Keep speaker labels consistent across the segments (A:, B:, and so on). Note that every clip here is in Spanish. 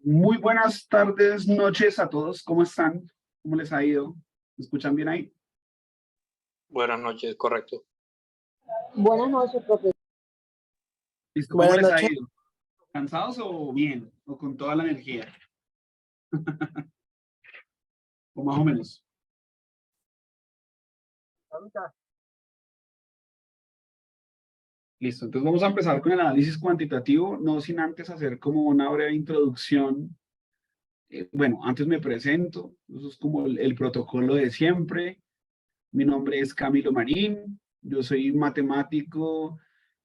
A: Muy buenas tardes, noches a todos. ¿Cómo están? ¿Cómo les ha ido? ¿Me escuchan bien ahí?
B: Buenas noches, correcto.
C: Buenas noches, profesor.
A: ¿Listo? ¿Cómo
C: Buenas
A: les ha
C: noches.
A: ido? ¿Cansados o bien? ¿O con toda la energía? O más o menos. Listo, entonces vamos a empezar con el análisis cuantitativo, no sin antes hacer como una breve introducción. Bueno, antes me presento, eso es como el protocolo de siempre. Mi nombre es Camilo Marín, yo soy matemático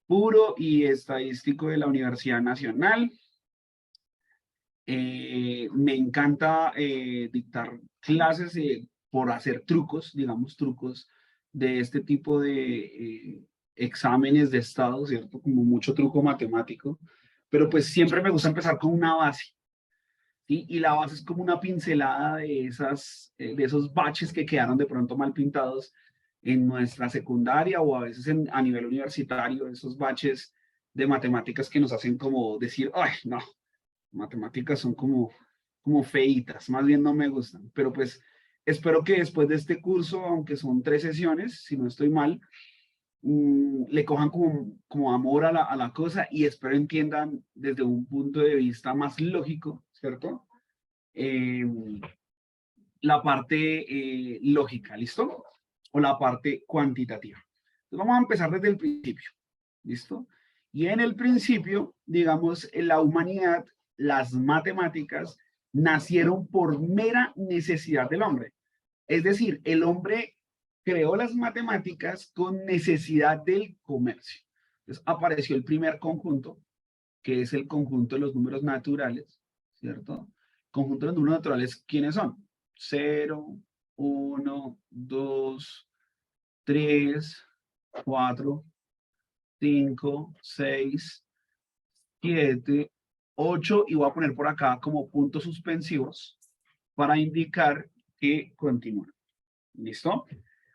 A: puro y estadístico de la Universidad Nacional. Me encanta dictar clases por hacer trucos, digamos, trucos de este tipo de exámenes de estado, ¿cierto? Como mucho truco matemático, pero pues siempre me gusta empezar con una base, ¿sí? Y la base es como una pincelada de esos baches que quedaron de pronto mal pintados en nuestra secundaria o a veces a nivel universitario, esos baches de matemáticas que nos hacen como decir, ay, no, matemáticas son como feitas, más bien no me gustan, pero pues espero que después de este curso, aunque son 3 sesiones, si no estoy mal, le cojan como amor a la cosa y espero entiendan desde un punto de vista más lógico, ¿cierto? Eh, la parte lógica, ¿listo? O la parte cuantitativa. Entonces vamos a empezar desde el principio, ¿listo? Y en el principio, digamos, en la humanidad, las matemáticas nacieron por mera necesidad del hombre. Es decir, el hombre creó las matemáticas con necesidad del comercio. Entonces apareció el primer conjunto, que es el conjunto de los números naturales, ¿cierto? Conjunto de los números naturales, ¿quiénes son? 0, 1, 2, 3, 4, 5, 6, 7, 8 y voy a poner por acá como puntos suspensivos para indicar que continúan. ¿Listo?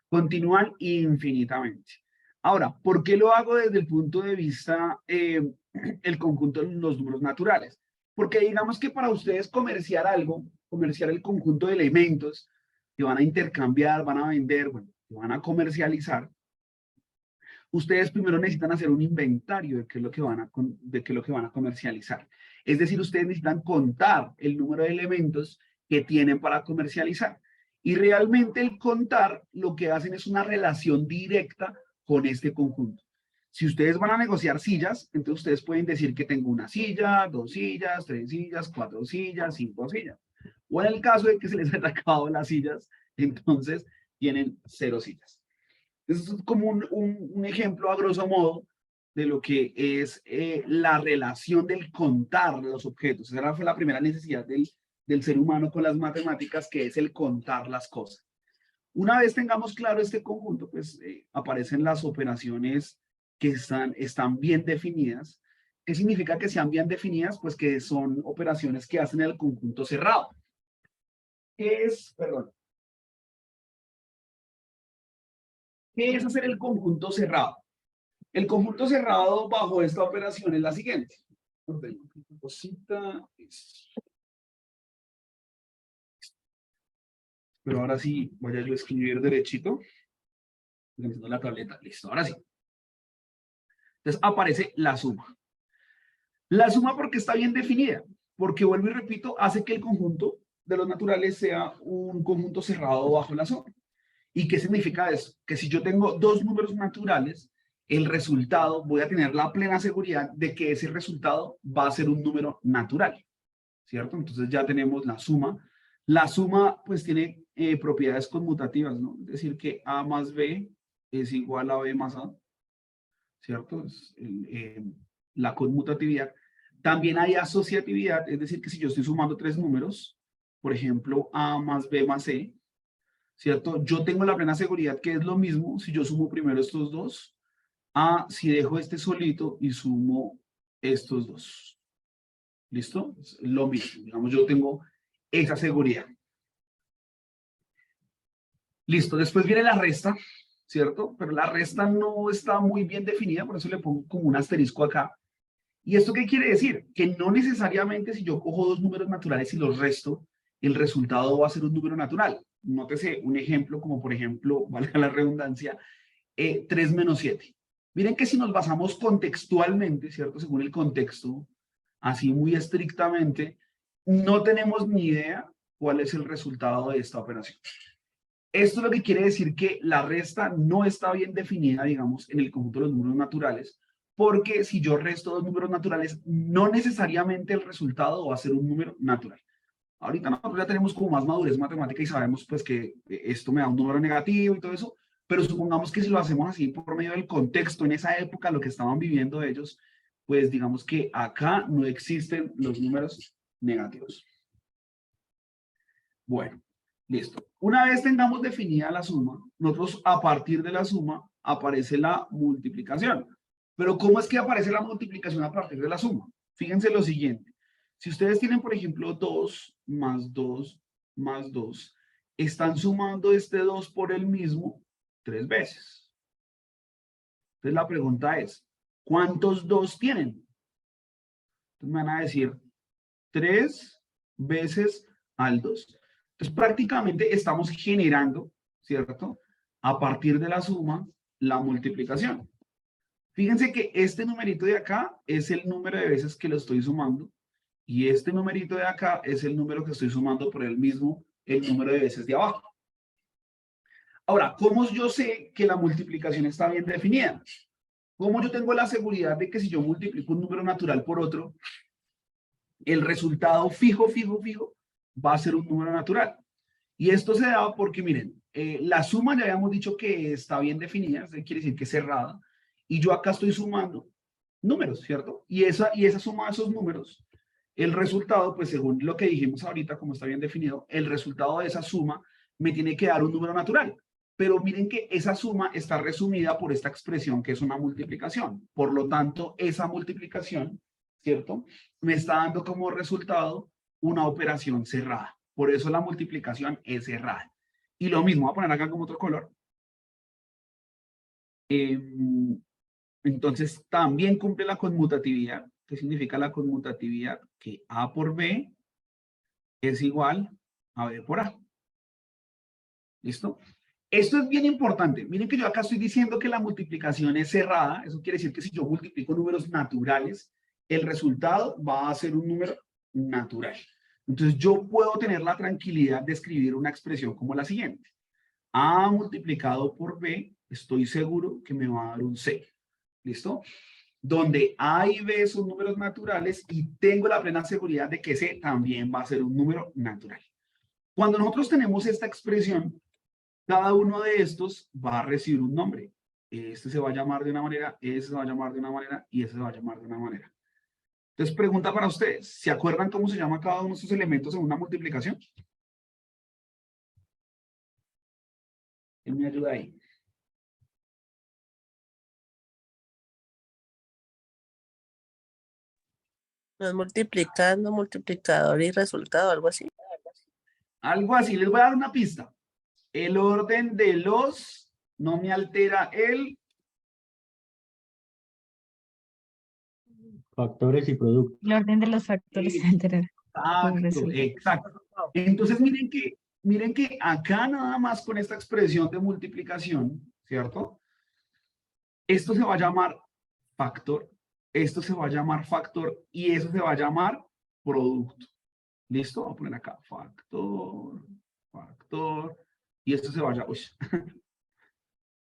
A: Continúan infinitamente. Ahora, ¿por qué lo hago desde el punto de vista el conjunto de los números naturales? Porque digamos que para ustedes comerciar algo, comerciar el conjunto de elementos que van a intercambiar, van a vender, bueno, que van a comercializar, ustedes primero necesitan hacer un inventario de qué es lo que de qué es lo que van a comercializar. Es decir, ustedes necesitan contar el número de elementos que tienen para comercializar. Y realmente el contar lo que hacen es una relación directa con este conjunto. Si ustedes van a negociar sillas, entonces ustedes pueden decir que tengo una silla, 2 sillas, 3 sillas, 4 sillas, 5 sillas. O en el caso de que se les haya acabado las sillas, entonces tienen 0 sillas. Eso es como un ejemplo a grosso modo de lo que es la relación del contar los objetos. Esa fue la primera necesidad del ser humano con las matemáticas, que es el contar las cosas. Una vez tengamos claro este conjunto, pues aparecen las operaciones que están bien definidas. ¿Qué significa que sean bien definidas? Pues que son operaciones que hacen el conjunto cerrado. Perdón, ¿qué es hacer el conjunto cerrado? El conjunto cerrado bajo esta operación es la siguiente. Pero ahora sí, voy a yo escribir derechito. Utilizando la tableta. Listo, ahora sí. Entonces aparece la suma. La suma porque está bien definida. Porque vuelvo y repito, hace que el conjunto de los naturales sea un conjunto cerrado bajo la suma. ¿Y qué significa eso? Que si yo tengo dos números naturales, el resultado, voy a tener la plena seguridad de que ese resultado va a ser un número natural, ¿cierto? Entonces ya tenemos la suma. La suma pues tiene propiedades conmutativas, ¿no? Es decir, que A más B es igual a B más A, ¿cierto? La conmutatividad. También hay asociatividad, es decir, que si yo estoy sumando tres números, por ejemplo, A más B más C, ¿cierto? Yo tengo la plena seguridad que es lo mismo si yo sumo primero estos dos, a si dejo este solito y sumo estos dos. ¿Listo? Es lo mismo. Digamos, yo tengo esa seguridad. Listo. Después viene la resta, ¿cierto? Pero la resta no está muy bien definida, por eso le pongo como un asterisco acá. ¿Y esto qué quiere decir? Que no necesariamente si yo cojo dos números naturales y los resto, el resultado va a ser un número natural. Nótese un ejemplo como por ejemplo, valga la redundancia, 3 menos 7. Miren que si nos basamos contextualmente, ¿cierto? Según el contexto, así muy estrictamente, no tenemos ni idea cuál es el resultado de esta operación. Esto es lo que quiere decir que la resta no está bien definida, digamos, en el conjunto de los números naturales, porque si yo resto dos números naturales, no necesariamente el resultado va a ser un número natural. Ahorita nosotros ya tenemos como más madurez matemática y sabemos pues que esto me da un número negativo y todo eso, pero supongamos que si lo hacemos así por medio del contexto en esa época, lo que estaban viviendo ellos, pues digamos que acá no existen los números negativos. Bueno, listo. Una vez tengamos definida la suma, nosotros a partir de la suma aparece la multiplicación. Pero ¿cómo es que aparece la multiplicación a partir de la suma? Fíjense lo siguiente. Si ustedes tienen, por ejemplo, 2 más 2 más 2, están sumando este 2 por el mismo 3 veces. Entonces la pregunta es, ¿cuántos 2 tienen? Entonces me van a decir 3 veces al 2. Entonces prácticamente estamos generando, ¿cierto? A partir de la suma, la multiplicación. Fíjense que este numerito de acá es el número de veces que lo estoy sumando. Y este numerito de acá es el número que estoy sumando por el mismo, el número de veces de abajo. Ahora, ¿cómo yo sé que la multiplicación está bien definida? ¿Cómo yo tengo la seguridad de que si yo multiplico un número natural por otro, el resultado fijo va a ser un número natural? Y esto se da porque, miren, la suma ya habíamos dicho que está bien definida, eso quiere decir que es cerrada, y yo acá estoy sumando números, ¿cierto? Y esa suma de esos números, el resultado, pues según lo que dijimos ahorita, como está bien definido, el resultado de esa suma me tiene que dar un número natural. Pero miren que esa suma está resumida por esta expresión que es una multiplicación. Por lo tanto, esa multiplicación, ¿cierto? Me está dando como resultado una operación cerrada. Por eso la multiplicación es cerrada. Y lo mismo, voy a poner acá como otro color. Entonces, también cumple la conmutatividad. ¿Qué significa la conmutatividad? Que A por B es igual a B por A. ¿Listo? Esto es bien importante. Miren que yo acá estoy diciendo que la multiplicación es cerrada. Eso quiere decir que si yo multiplico números naturales, el resultado va a ser un número natural. Entonces, yo puedo tener la tranquilidad de escribir una expresión como la siguiente. A multiplicado por B, estoy seguro que me va a dar un C. ¿Listo? Donde A y B son números naturales y tengo la plena seguridad de que C también va a ser un número natural. Cuando nosotros tenemos esta expresión, cada uno de estos va a recibir un nombre. Este se va a llamar de una manera, este se va a llamar de una manera y este se va a llamar de una manera. Entonces, pregunta para ustedes, ¿se acuerdan cómo se llama cada uno de estos elementos en una multiplicación? ¿Quién me ayuda ahí?
D: No es multiplicando, multiplicador y resultado, algo así.
A: Algo así, les voy a dar una pista. El orden de los no me altera el...
E: Factores y productos.
F: El orden de los factores se alterará.
A: Exacto, exacto. Entonces miren que acá nada más con esta expresión de multiplicación, ¿cierto? Esto se va a llamar factor, esto se va a llamar factor y eso se va a llamar producto. ¿Listo? Voy a poner acá factor, factor y esto se va a llamar...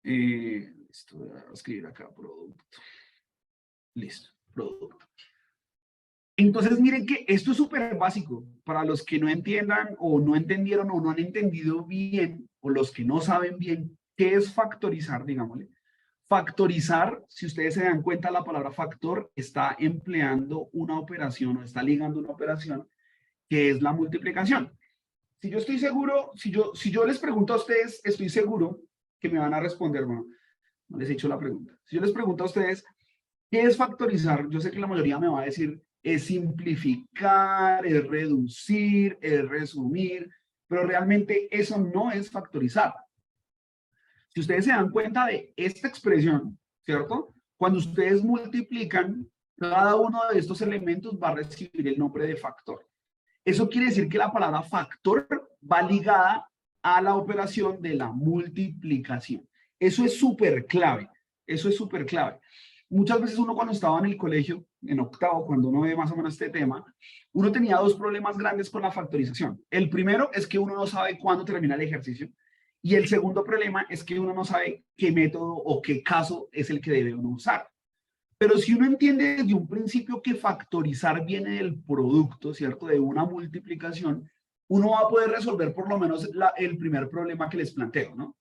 A: Listo, voy a escribir acá producto. Listo, producto. Entonces, miren que esto es súper básico para los que no entiendan o no entendieron o no han entendido bien o los que no saben bien qué es factorizar, digámosle. Factorizar, si ustedes se dan cuenta, la palabra factor está empleando una operación o está ligando una operación que es la multiplicación. Si yo estoy seguro, si yo les pregunto a ustedes, estoy seguro que me van a responder, bueno, no les he hecho la pregunta. Si yo les pregunto a ustedes, ¿qué es factorizar? Yo sé que la mayoría me va a decir, es simplificar, es reducir, es resumir, pero realmente eso no es factorizar. Si ustedes se dan cuenta de esta expresión, ¿cierto? Cuando ustedes multiplican, Cada uno de estos elementos va a recibir el nombre de factor. Eso quiere decir que la palabra factor va ligada a la operación de la multiplicación. Eso es súper clave. Eso es súper clave. Muchas veces uno cuando estaba en el colegio, en octavo, cuando uno ve más o menos este tema, uno tenía dos problemas grandes con la factorización. El primero es que uno no sabe cuándo termina el ejercicio. Y el segundo problema es que uno no sabe qué método o qué caso es el que debe uno usar. Pero si uno entiende desde un principio que factorizar viene del producto, ¿cierto? De una multiplicación, uno va a poder resolver por lo menos el primer problema que les planteo, ¿no?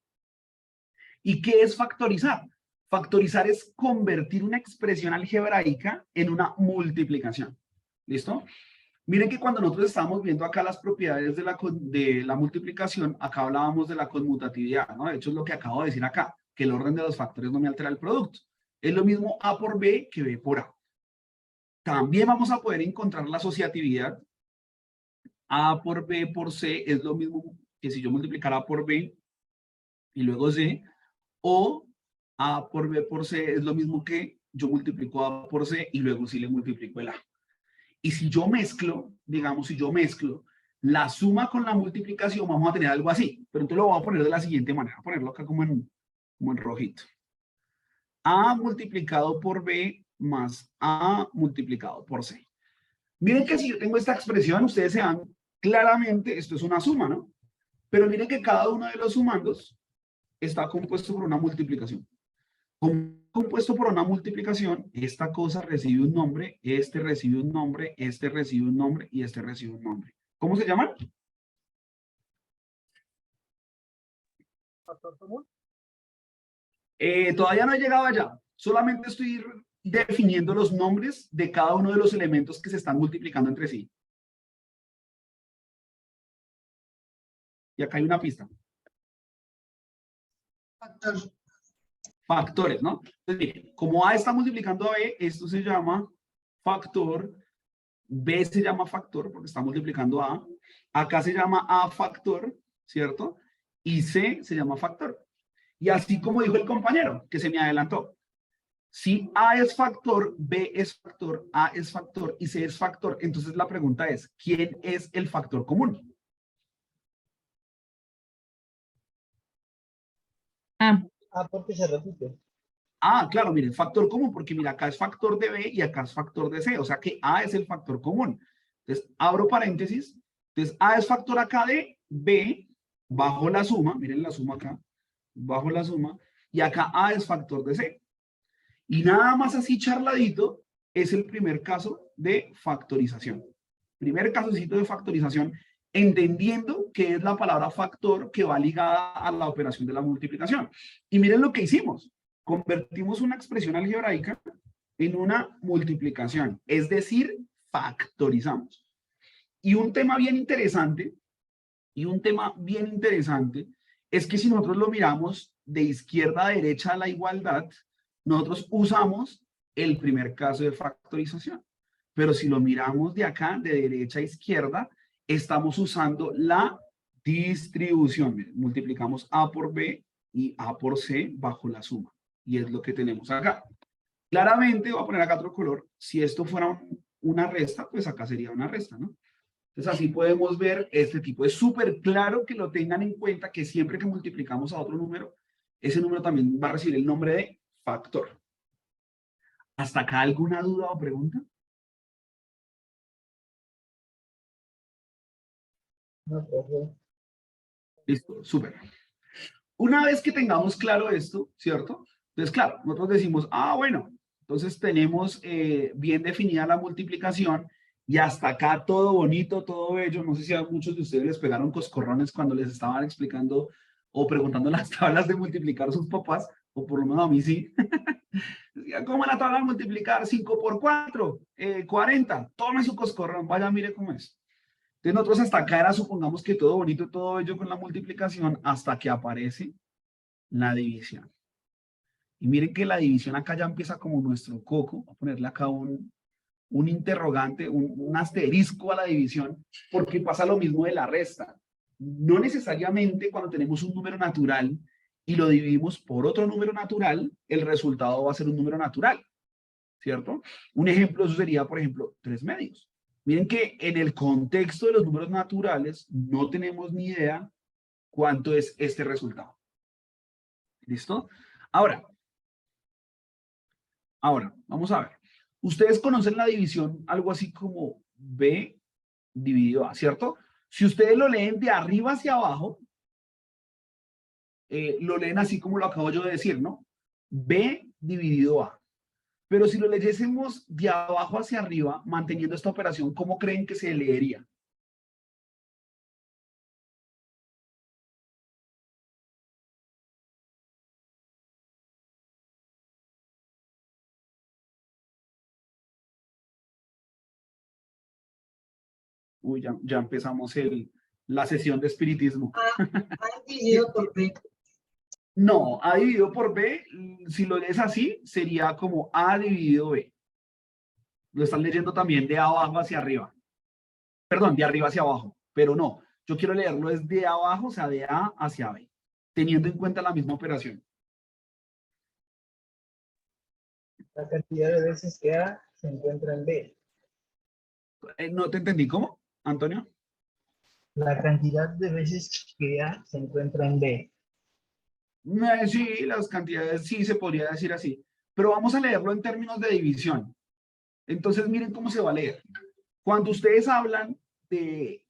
A: ¿Y qué es factorizar? Factorizar es convertir una expresión algebraica en una multiplicación. ¿Listo? Miren que cuando nosotros estábamos viendo acá las propiedades de la multiplicación, acá hablábamos de la conmutatividad, ¿no? De hecho, es lo que acabo de decir acá, que el orden de los factores no me altera el producto. Es lo mismo A por B que B por A. También vamos a poder encontrar la asociatividad. A por B por C es lo mismo que si yo multiplicara A por B y luego C, o A por B por C es lo mismo que yo multiplico A por C y luego sí le multiplico el A. Y si yo mezclo, digamos, si yo mezclo la suma con la multiplicación, vamos a tener algo así. Pero entonces lo voy a poner de la siguiente manera. Voy a ponerlo acá como en rojito. A multiplicado por B más A multiplicado por C. Miren que si yo tengo esta expresión, ustedes se dan claramente, esto es una suma, ¿no? Pero miren que cada uno de los sumandos está compuesto por una multiplicación. Compuesto por una multiplicación, esta cosa recibe un nombre, este recibe un nombre, este recibe un nombre y este recibe un nombre. ¿Cómo se llaman?
B: ¿Factor común?
A: Todavía no he llegado allá. Solamente estoy definiendo los nombres de cada uno de los elementos que se están multiplicando entre sí. Y acá hay una pista. Factores, ¿no? Entonces, miren, como A está multiplicando a B, esto se llama factor. B se llama factor porque está multiplicando a A. Acá se llama A factor, ¿cierto? Y C se llama factor. Y así como dijo el compañero, que se me adelantó. Si A es factor, B es factor, A es factor y C es factor, entonces la pregunta es, ¿quién es el factor común?
F: Ah,
E: Ah, porque se repite.
A: Ah, claro, miren, factor común, porque mira, acá es factor de B y acá es factor de C, o sea que A es el factor común. Entonces, abro paréntesis, entonces A es factor acá de B, bajo la suma, miren la suma acá, bajo la suma, y acá A es factor de C. Y nada más así charladito, es el primer caso de factorización. Primer casocito de factorización, entendiendo que es la palabra factor que va ligada a la operación de la multiplicación. Y miren lo que hicimos. Convertimos una expresión algebraica en una multiplicación, es decir, factorizamos. Y un tema bien interesante, es que si nosotros lo miramos de izquierda a derecha a la igualdad, nosotros usamos el primer caso de factorización. Pero si lo miramos de acá, de derecha a izquierda, estamos usando la distribución. Miren, multiplicamos A por B y A por C bajo la suma. Y es lo que tenemos acá. Claramente, voy a poner acá otro color. Si esto fuera una resta, pues acá sería una resta, ¿no? Entonces así podemos ver este tipo. Es súper claro que lo tengan en cuenta que siempre que multiplicamos a otro número, ese número también va a recibir el nombre de factor. ¿Hasta acá alguna duda o pregunta?
E: No, profe.
A: Listo, súper. Una vez que tengamos claro esto, ¿cierto? Entonces, claro, nosotros decimos, ah, bueno, entonces tenemos bien definida la multiplicación y hasta acá todo bonito, todo bello. No sé si a muchos de ustedes les pegaron coscorrones cuando les estaban explicando o preguntando las tablas de multiplicar a sus papás, o por lo menos a mí sí. ¿Cómo la tabla de multiplicar? 5 por 4, 40. Tome su coscorrón, vaya, mire cómo es. Entonces nosotros hasta acá era, supongamos que todo bonito, todo bello con la multiplicación, hasta que aparece la división. Y miren que la división acá ya empieza como nuestro coco. Voy a ponerle acá un interrogante, un asterisco a la división, porque pasa lo mismo de la resta. No necesariamente cuando tenemos un número natural y lo dividimos por otro número natural, el resultado va a ser un número natural. ¿cierto? Un ejemplo de eso sería, por ejemplo, 3 medios. Miren que en el contexto de los números naturales no tenemos ni idea cuánto es este resultado. ¿Listo? Ahora, vamos a ver. Ustedes conocen la división, algo así como B dividido A, ¿cierto? Si ustedes lo leen de arriba hacia abajo, lo leen así como lo acabo yo de decir, ¿no? B dividido A. Pero si lo leyésemos de abajo hacia arriba, manteniendo esta operación, ¿cómo creen que se leería? Uy, ya empezamos la sesión de espiritismo.
E: A dividido por B.
A: No, A dividido por B, si lo lees así, sería como A dividido B. Lo están leyendo también de abajo hacia arriba. Perdón, de arriba hacia abajo, pero no. Yo quiero leerlo es de abajo, o sea, de A hacia B, teniendo en cuenta la misma operación.
E: La cantidad de veces que A se encuentra en B.
A: No te entendí, ¿cómo, Antonio?
E: La cantidad de veces que A se encuentra en B.
A: Sí, las cantidades sí se podría decir así, pero vamos a leerlo en términos de división. Entonces, miren cómo se va a leer. Cuando ustedes hablan de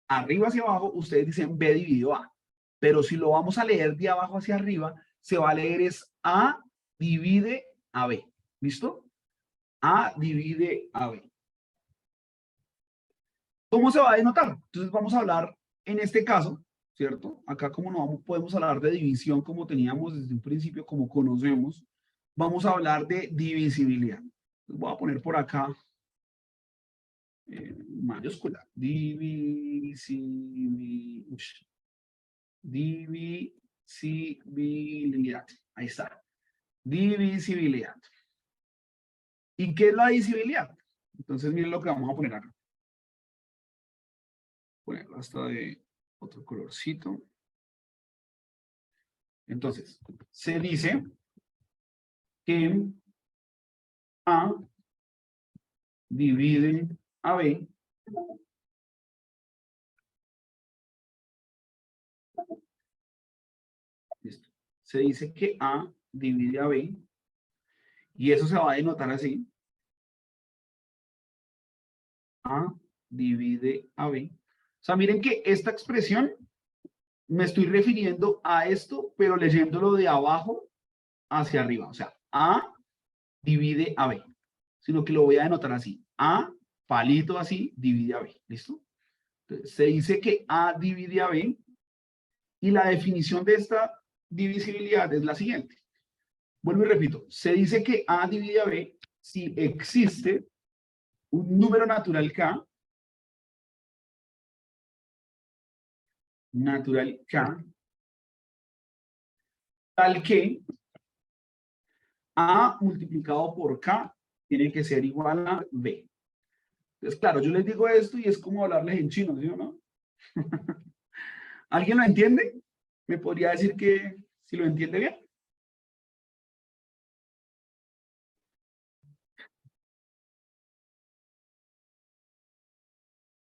A: arriba hacia abajo, ustedes dicen B dividido A. Pero si lo vamos a leer de abajo hacia arriba, se va a leer es A divide a B. ¿Listo? A divide a B. ¿Cómo se va a denotar? Entonces vamos a hablar en este caso, ¿cierto? Acá como no podemos hablar de división como teníamos desde un principio, como conocemos, vamos a hablar de divisibilidad. Entonces voy a poner por acá mayúscula. Divisibilidad. Ahí está. Divisibilidad. ¿Y qué es la divisibilidad? Entonces miren lo que vamos a poner acá. Ponerlo hasta de otro colorcito. Entonces, se dice que A divide a B listo. Se dice que A divide a B y eso se va a denotar así. A divide a B. O sea, miren que esta expresión me estoy refiriendo a esto, pero leyéndolo de abajo hacia arriba. O sea, A divide a B. Sino que lo voy a denotar así. A, palito así, divide a B. ¿Listo? Entonces, se dice que A divide a B y la definición de esta divisibilidad es la siguiente. Vuelvo y repito. Se dice que A divide a B si existe un número natural K tal que A multiplicado por K tiene que ser igual a B. Entonces, claro, yo les digo esto y es como hablarles en chino, ¿sí o no? ¿Alguien lo entiende? ¿Me podría decir que si lo entiende bien?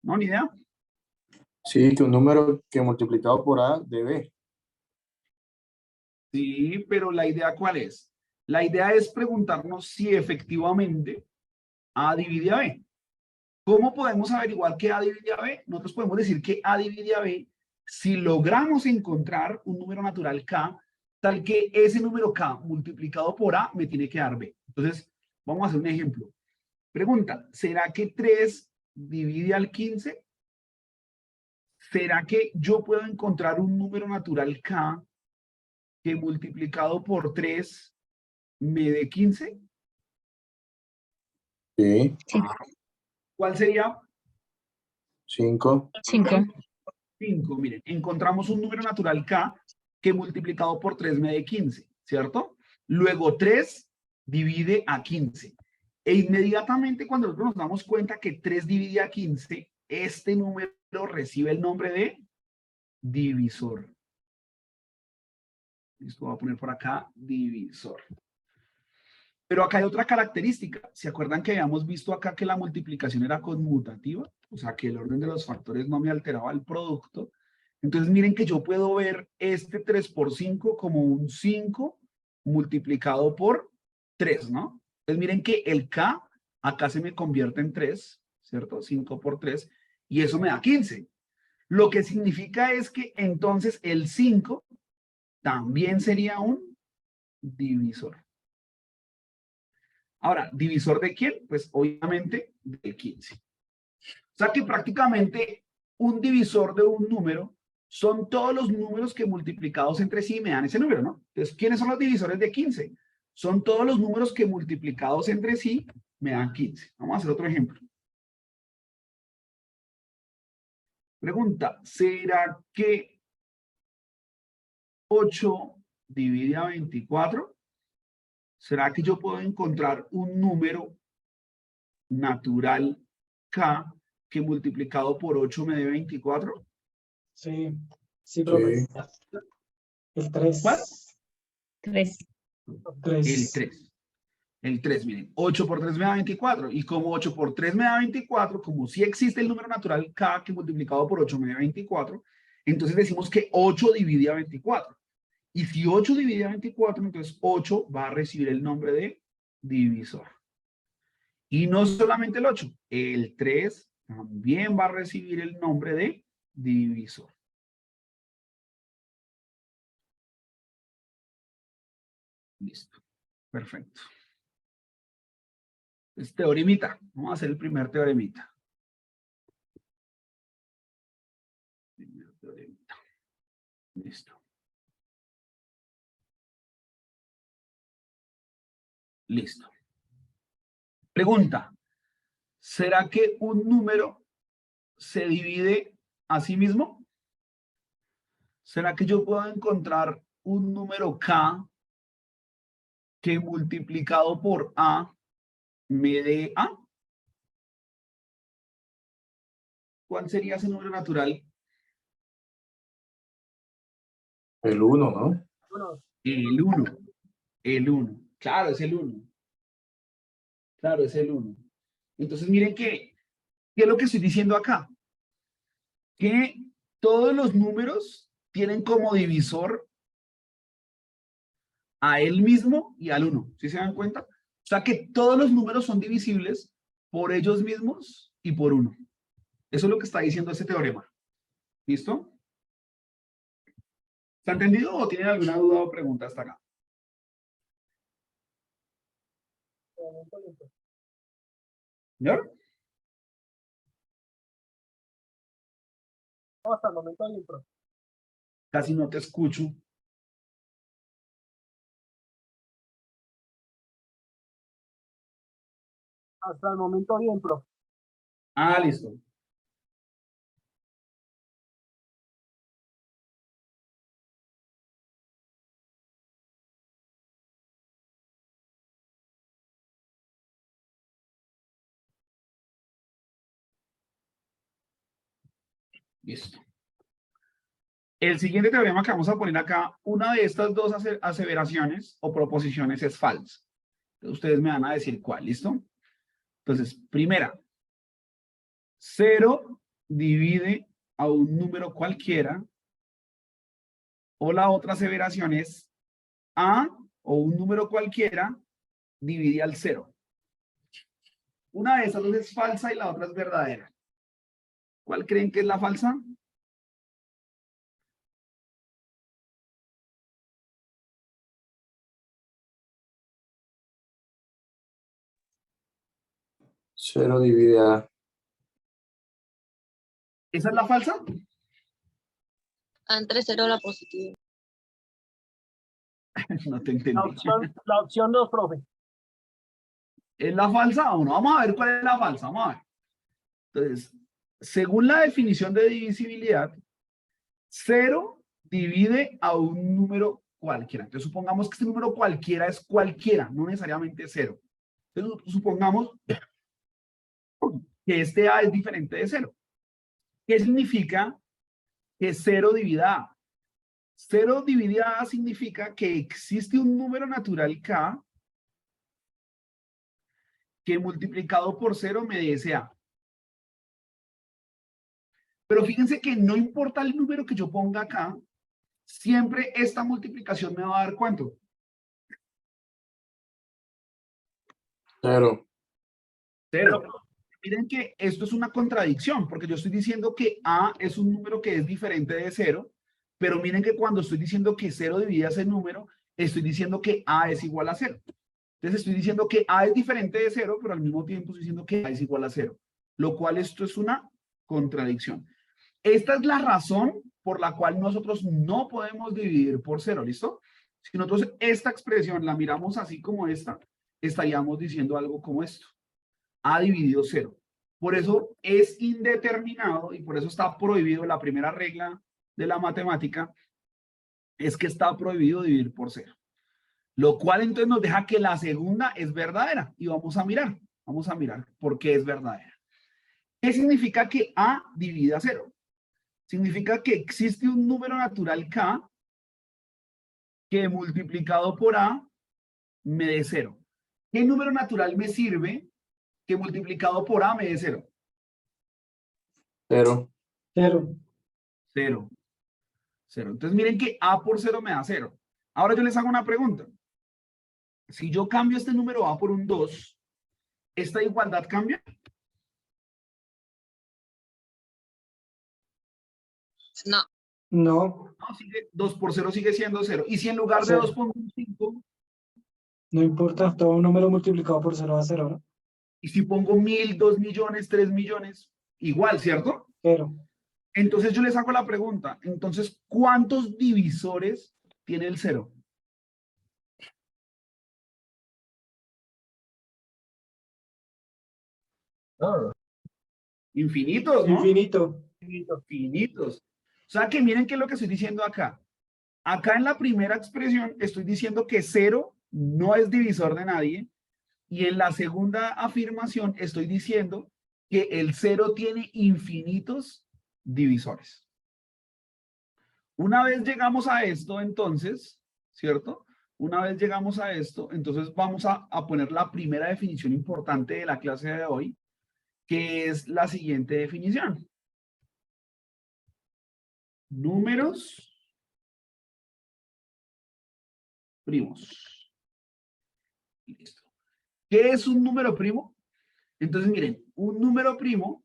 A: No, ni idea.
G: Sí, que un número que multiplicado por A de B.
A: Sí, pero la idea ¿cuál es? La idea es preguntarnos si efectivamente A divide a B. ¿Cómo podemos averiguar que A divide a B? Nosotros podemos decir que A divide a B si logramos encontrar un número natural K tal que ese número K multiplicado por A me tiene que dar B. Entonces, vamos a hacer un ejemplo. Pregunta, ¿será que 3 divide al 15? ¿Será que yo puedo encontrar un número natural K que multiplicado por 3 me dé 15?
G: Sí,
A: ¿Cuál sería?
G: 5.
F: 5.
A: 5. Miren, encontramos un número natural K que multiplicado por 3 me dé 15, ¿cierto? Luego 3 divide a 15. E inmediatamente cuando nosotros nos damos cuenta que 3 divide a 15, este número recibe el nombre de divisor. Listo, voy a poner por acá divisor. Pero acá hay otra característica. ¿Se acuerdan que habíamos visto acá que la multiplicación era conmutativa? O sea, que el orden de los factores no me alteraba el producto. Entonces, miren que yo puedo ver este 3 por 5 como un 5 multiplicado por 3, ¿no? Entonces, miren que el K acá se me convierte en 3, ¿cierto? 5 por 3, y eso me da 15. Lo que significa es que entonces el 5 también sería un divisor. Ahora, ¿divisor de quién? Pues obviamente del 15. O sea que prácticamente un divisor de un número son todos los números que multiplicados entre sí me dan ese número, ¿no? Entonces, ¿quiénes son los divisores de 15? Son todos los números que multiplicados entre sí me dan 15. Vamos a hacer otro ejemplo. Pregunta, ¿será que 8 divide a 24? ¿Será que yo puedo encontrar un número natural K que multiplicado por 8 me dé 24?
H: Sí, sí, profe. El 3.
A: ¿Cuál?
F: 3.
A: El 3. El 3, miren, 8 por 3 me da 24. Y como 8 por 3 me da 24, como sí existe el número natural K que multiplicado por 8 me da 24, entonces decimos que 8 divide a 24. Y si 8 divide a 24, entonces 8 va a recibir el nombre de divisor. Y no solamente el 8, el 3 también va a recibir el nombre de divisor. Listo. Perfecto. Es teoremita. Vamos a hacer el primer teoremita. Primer teoremita. Listo. Listo. Pregunta. ¿Será que un número se divide a sí mismo? ¿Será que yo puedo encontrar un número K que multiplicado por A me dé A? ¿Cuál sería ese número natural?
G: El 1, ¿no?
A: El 1. El 1. Claro, es el 1. Claro, es el 1. Entonces, miren ¿qué es lo que estoy diciendo acá? Que todos los números tienen como divisor a él mismo y al 1. ¿Sí se dan cuenta? O sea que todos los números son divisibles por ellos mismos y por 1. Eso es lo que está diciendo este teorema. ¿Listo? ¿Está entendido o tienen alguna duda o pregunta hasta acá? ¿Señor?
H: Hasta el momento bien, profe.
A: Casi no te escucho.
H: Hasta el momento bien, profe.
A: Ah, listo. Listo. El siguiente teorema que vamos a poner acá, una de estas dos aseveraciones o proposiciones es falsa. Entonces, ustedes me van a decir cuál, ¿listo? Entonces, primera, 0 divide a un número cualquiera, o la otra aseveración es A o un número cualquiera divide al 0. Una de esas dos es falsa y la otra es verdadera. ¿Cuál creen que es la falsa?
G: Cero divide a...
A: ¿Esa es la falsa?
C: Entre 0 la positiva.
A: No te entendí.
H: La opción 2, profe.
A: ¿Es la falsa o no? Vamos a ver cuál es la falsa. Vamos a ver. Entonces, según la definición de divisibilidad, 0 divide a un número cualquiera. Entonces, supongamos que este número cualquiera es cualquiera, no necesariamente 0. Entonces, supongamos que este A es diferente de 0. ¿Qué significa que 0 divida A? 0 dividido a significa que existe un número natural K que multiplicado por 0 me dé ese A. Pero fíjense que no importa el número que yo ponga acá, siempre esta multiplicación me va a dar ¿cuánto?
G: 0.
A: 0. Miren que esto es una contradicción, porque yo estoy diciendo que A es un número que es diferente de 0, pero miren que cuando estoy diciendo que 0 divide a ese número, estoy diciendo que A es igual a 0. Entonces estoy diciendo que A es diferente de 0, pero al mismo tiempo estoy diciendo que A es igual a 0, lo cual esto es una contradicción. Esta es la razón por la cual nosotros no podemos dividir por 0, ¿listo? Si nosotros esta expresión la miramos así como esta, estaríamos diciendo algo como esto. A dividido 0. Por eso es indeterminado y por eso está prohibido. La primera regla de la matemática es que está prohibido dividir por 0. Lo cual entonces nos deja que la segunda es verdadera. Y vamos a mirar por qué es verdadera. ¿Qué significa que A divide a 0? Significa que existe un número natural K que multiplicado por A me dé 0. ¿Qué número natural me sirve que multiplicado por A me dé 0?
G: 0.
H: 0.
A: 0. 0. Entonces miren que A por 0 me da 0. Ahora yo les hago una pregunta. Si yo cambio este número A por un 2, ¿esta igualdad cambia?
C: No.
H: No,
A: No, sigue, 2 por 0 sigue siendo 0. Y si en lugar de
H: 0.
A: 2 pongo un 5,
H: No importa, todo un número multiplicado por 0 va a 0, ¿no?
A: y si pongo 1000, 2 millones, 3 millones, igual, ¿cierto?
H: 0.
A: Entonces yo les hago la pregunta, entonces, ¿cuántos divisores tiene el 0? Infinitos, ¿no?
H: Infinito.
A: Infinitos. O sea que miren qué es lo que estoy diciendo acá. Acá en la primera expresión estoy diciendo que 0 no es divisor de nadie. Y en la segunda afirmación estoy diciendo que el 0 tiene infinitos divisores. Una vez llegamos a esto, entonces, ¿cierto? Una vez llegamos a esto, entonces vamos a poner la primera definición importante de la clase de hoy, que es la siguiente definición. Números primos. Listo. ¿Qué es un número primo? Entonces, miren, un número primo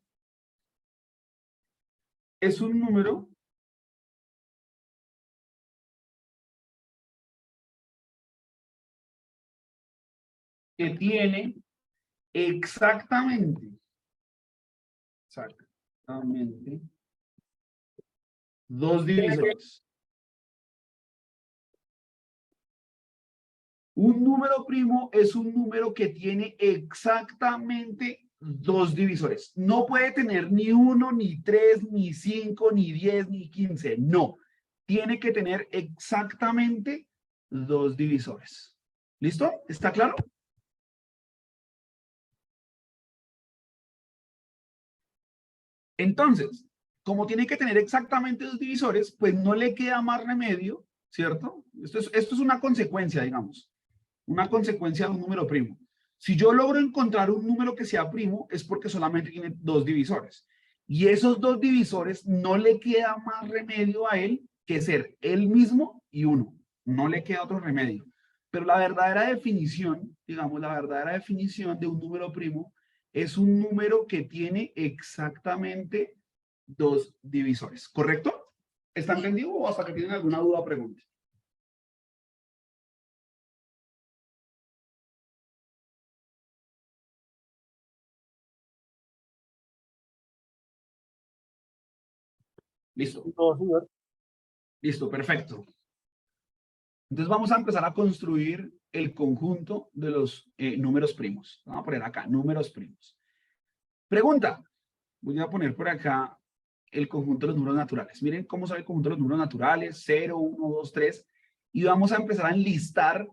A: es un número que tiene exactamente dos divisores. Un número primo es un número que tiene exactamente dos divisores. No puede tener ni 1, ni 3, ni 5, ni 10, ni 15. No. Tiene que tener exactamente dos divisores. ¿Listo? ¿Está claro? Entonces, como tiene que tener exactamente dos divisores, pues no le queda más remedio, ¿cierto? Esto es una consecuencia, digamos. Una consecuencia de un número primo. Si yo logro encontrar un número que sea primo, es porque solamente tiene dos divisores. Y esos dos divisores no le queda más remedio a él que ser él mismo y 1. No le queda otro remedio. Pero la verdadera definición, digamos, la verdadera definición de un número primo es un número que tiene exactamente dos divisores. ¿Correcto? ¿Está entendido o hasta que tienen alguna duda o pregunta? Listo.
H: No, señor.
A: Listo, perfecto. Entonces vamos a empezar a construir el conjunto de los números primos. Vamos a poner acá, números primos. Pregunta. Voy a poner por acá el conjunto de los números naturales. Miren cómo sale el conjunto de los números naturales, 0, 1, 2, 3. Y vamos a empezar a enlistar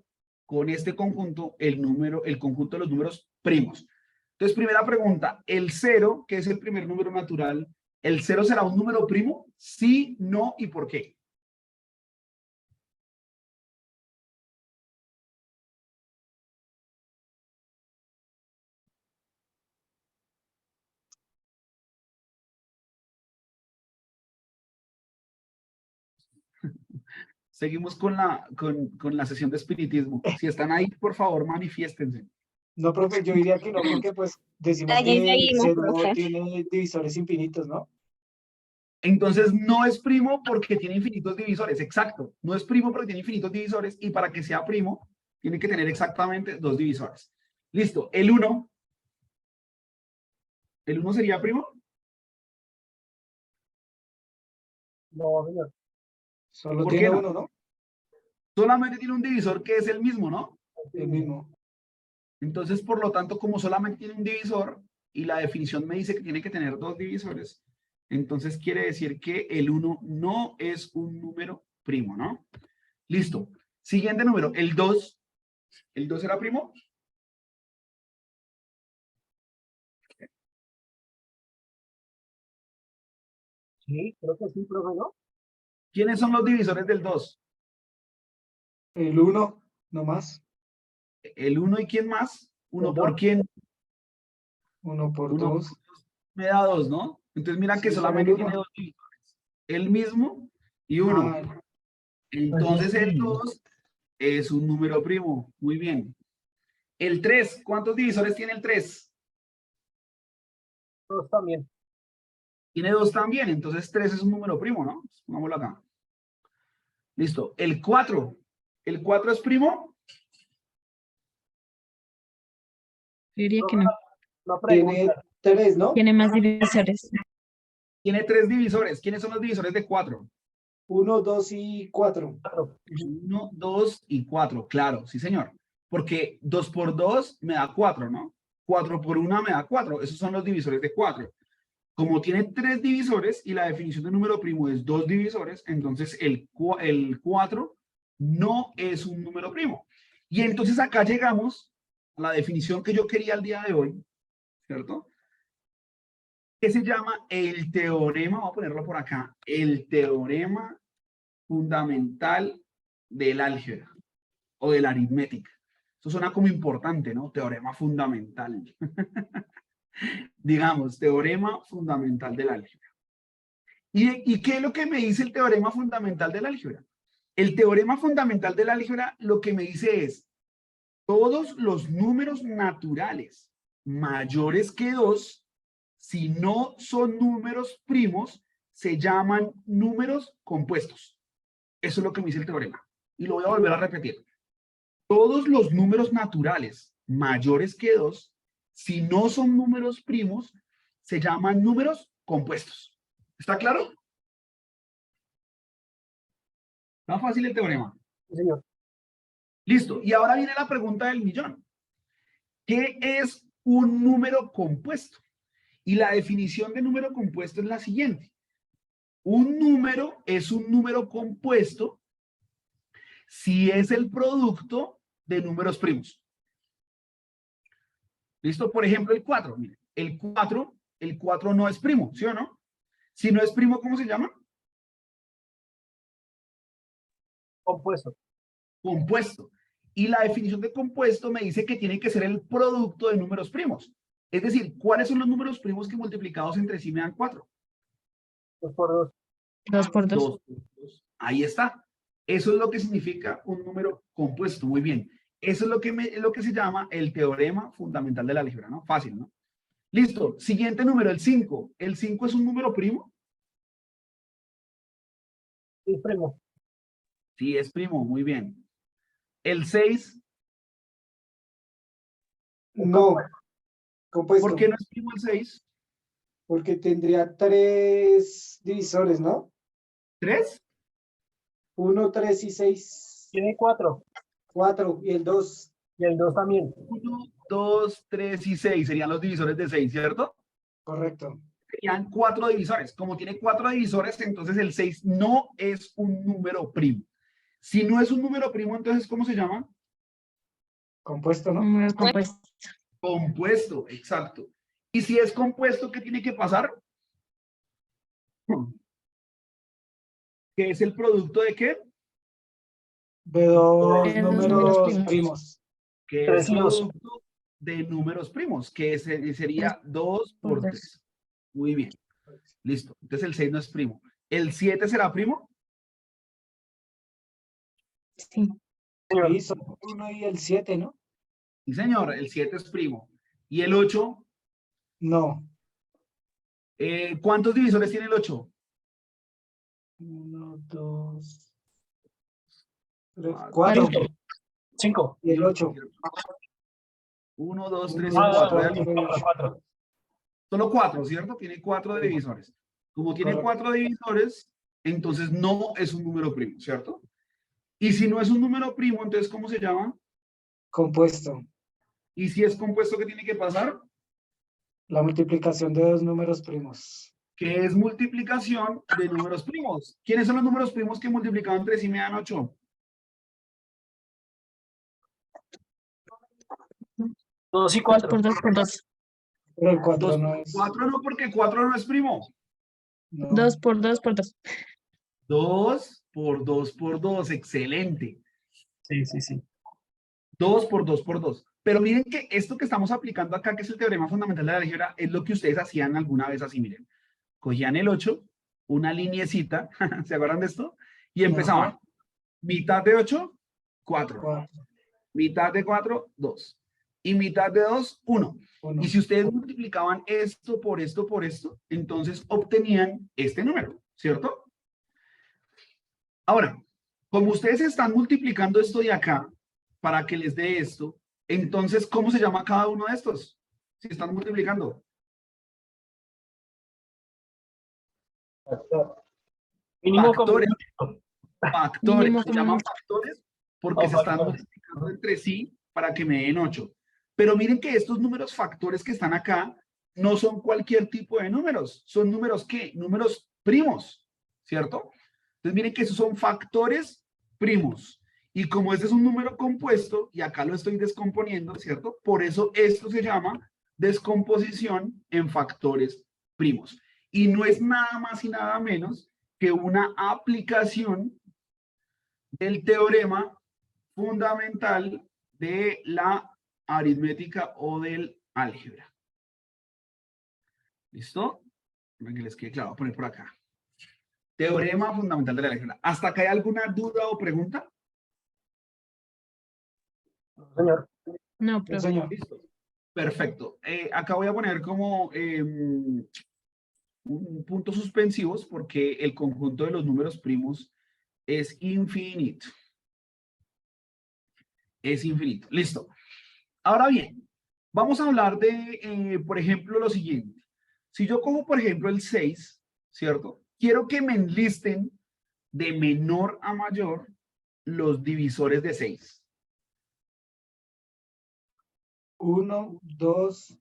A: con este conjunto el conjunto de los números primos. Entonces, primera pregunta, el 0, que es el primer número natural, ¿el 0 será un número primo? Sí, no y por qué. Seguimos con la sesión de espiritismo. Si están ahí, por favor, manifiéstense.
H: No, profe, yo diría que no, porque pues decimos
C: Allí
H: que el
C: seguimos,
H: cero
C: profe.
H: tiene divisores infinitos, ¿no?
A: Entonces, no es primo porque tiene infinitos divisores. Exacto. No es primo porque tiene infinitos divisores y para que sea primo, tiene que tener exactamente 2 divisores. Listo. El 1. ¿El 1 sería primo?
H: No, señor. Solo
A: ¿Por
H: tiene
A: qué no?
H: uno, ¿no?
A: Solamente tiene un divisor que es el mismo, ¿no?
H: El mismo.
A: Entonces, por lo tanto, como solamente tiene un divisor y la definición me dice que tiene que tener 2 divisores, entonces quiere decir que el 1 no es un número primo, ¿no? Listo. Siguiente número, el 2. ¿El 2 era primo?
H: Sí, creo que sí, profe, ¿no?
A: ¿Quiénes son los divisores del 2?
H: El 1, no más.
A: ¿El 1 y quién más? ¿1
H: El
A: por
H: dos.
A: quién?
H: 1 por
A: 1
H: 2.
A: me da 2, ¿no? Entonces mira que
H: Sí, solo el
A: solamente tiene
H: 1.
A: 2 divisores. El mismo y 1.
H: Ah,
A: Entonces el 2 es un número primo. Muy bien. El 3, ¿cuántos divisores tiene el 3?
H: 2 también.
A: Tiene 2 también, entonces 3 es un número primo, ¿no? Pongámoslo acá. Listo. El 4. ¿El 4 es primo?
F: Yo diría que no.
H: Tiene 3, ¿no?
F: Tiene más divisores.
A: Tiene 3 divisores. ¿Quiénes son los divisores de 4?
H: 1, 2 y 4.
A: 1, 2 y 4. Claro, sí, señor. Porque 2 por 2 me da 4, ¿no? 4 por 1 me da 4. Esos son los divisores de 4. Como tiene 3 divisores y la definición de número primo es 2 divisores, entonces el 4 no es un número primo. Y entonces acá llegamos a la definición que yo quería el día de hoy, ¿cierto? Que se llama el teorema, voy a ponerlo por acá, el teorema fundamental del álgebra o de la aritmética. Eso suena como importante, ¿no? Teorema fundamental. Digamos, teorema fundamental del álgebra. ¿Y qué es lo que me dice el teorema fundamental del álgebra? El teorema fundamental del álgebra lo que me dice es, todos los números naturales mayores que 2, si no son números primos, se llaman números compuestos. Eso es lo que me dice el teorema. Y lo voy a volver a repetir. Todos los números naturales mayores que 2, si no son números primos, se llaman números compuestos. ¿Está claro? Está fácil el teorema.
H: Sí, señor.
A: Listo. Y ahora viene la pregunta del millón. ¿Qué es un número compuesto? Y la definición de número compuesto es la siguiente. Un número es un número compuesto si es el producto de números primos. ¿Listo? Por ejemplo, el 4. Miren, el 4 no es primo, ¿sí o no? Si no es primo, ¿cómo se llama?
H: Compuesto.
A: Compuesto. Y la definición de compuesto me dice que tiene que ser el producto de números primos. Es decir, ¿cuáles son los números primos que multiplicados entre sí me dan 4?
H: 2 por 2.
F: 2 por 2.
A: 2 por 2. Ahí está. Eso es lo que significa un número compuesto. Muy bien. Eso es lo que se llama el teorema fundamental de la álgebra, ¿no? Fácil, ¿no? Listo. Siguiente número, el 5. ¿El 5 es un número primo?
H: Sí, primo.
A: Sí, es primo. Muy bien. El 6.
H: No. Compuesto.
A: ¿Por qué no es primo el 6?
H: Porque tendría 3 divisores, ¿no?
A: ¿3?
H: 1, 3 y 6. Tiene 4. 4 y el 2. Y el 2 también.
A: 1, 2, 3 y 6 serían los divisores de 6, ¿cierto?
H: Correcto.
A: Serían 4 divisores. Como tiene 4 divisores, entonces el 6 no es un número primo. Si no es un número primo, entonces, ¿cómo se llama?
H: Compuesto, ¿no?
F: Números compuestos.
A: Compuesto, exacto. Y si es compuesto, ¿qué tiene que pasar? ¿Qué es el producto de qué?
H: De 2
F: De
H: números
F: números primos.
H: primos.
A: Que es producto de números primos, que sería 2 por 3. Muy bien. Listo. Entonces el 6 no es primo. ¿El 7 será primo?
F: Sí.
H: Sí, son 1 y el 7, ¿no?
A: Sí, señor, el 7 es primo. ¿Y el 8?
H: No.
A: ¿Cuántos divisores tiene el 8?
H: 1, 2, 3,
A: Cuatro.
H: 4. 5. Y el 8.
A: 1, 2, 3 y
H: Ah,
A: 4.
H: 4.
A: Solo 4, ¿cierto? Tiene 4 divisores. Como tiene
H: Correcto.
A: 4 divisores, entonces no es un número primo, ¿cierto? Y si no es un número primo, entonces ¿cómo se llama?
H: Compuesto.
A: Y si es compuesto, ¿qué tiene que pasar?
H: La multiplicación de dos números primos.
A: Que es multiplicación de números primos. ¿Quiénes son los números primos que multiplicaban entre sí me dan 8?
H: 2 y
F: 2 por 2 por 2.
H: Pero el 4
A: 2
H: no
A: por
H: es.
A: 4 no, porque 4 no es primo.
H: No.
F: 2 por 2 por 2.
A: 2 por 2 por 2, excelente.
H: Sí, sí, sí.
A: 2 por 2 por 2. Pero miren que esto que estamos aplicando acá, que es el teorema fundamental de la álgebra, es lo que ustedes hacían alguna vez así, miren. Cogían el 8, una liniecita, ¿se acuerdan de esto? Y empezaban.
H: Ajá.
A: Mitad de 8, 4.
H: 4.
A: Mitad de 4, 2. Y mitad de 2, 1.
H: 1.
A: Y si ustedes multiplicaban esto por esto por esto, entonces obtenían este número, ¿cierto? Ahora, como ustedes están multiplicando esto de acá para que les dé esto, entonces, ¿cómo se llama cada uno de estos? Si están multiplicando.
H: Mínimo
A: Factores.
H: común.
A: Factores.
F: Mínimo
A: Se llaman
F: común.
A: factores porque
H: Oh,
A: se están
H: factores.
A: multiplicando entre sí para que me den 8. Pero miren que estos números factores que están acá no son cualquier tipo de números. Son números ¿qué? Números primos, ¿cierto? Entonces miren que esos son factores primos. Y como este es un número compuesto, y acá lo estoy descomponiendo, ¿cierto? Por eso esto se llama descomposición en factores primos. Y no es nada más y nada menos que una aplicación del teorema fundamental de la aritmética o del álgebra. ¿Listo? Para que les quede claro, voy a poner por acá. Teorema fundamental de la álgebra. ¿Hasta acá hay alguna duda o pregunta?
H: Señor.
F: No,
H: Sí,
F: profe.
H: señor.
A: Listo. Perfecto. Acá voy a poner como un puntos suspensivos porque el conjunto de los números primos es infinito. Es infinito. Listo. Ahora bien, vamos a hablar de, por ejemplo, lo siguiente. Si yo cojo, por ejemplo, el 6, ¿cierto? Quiero que me enlisten de menor a mayor los divisores de 6.
H: 1, 2,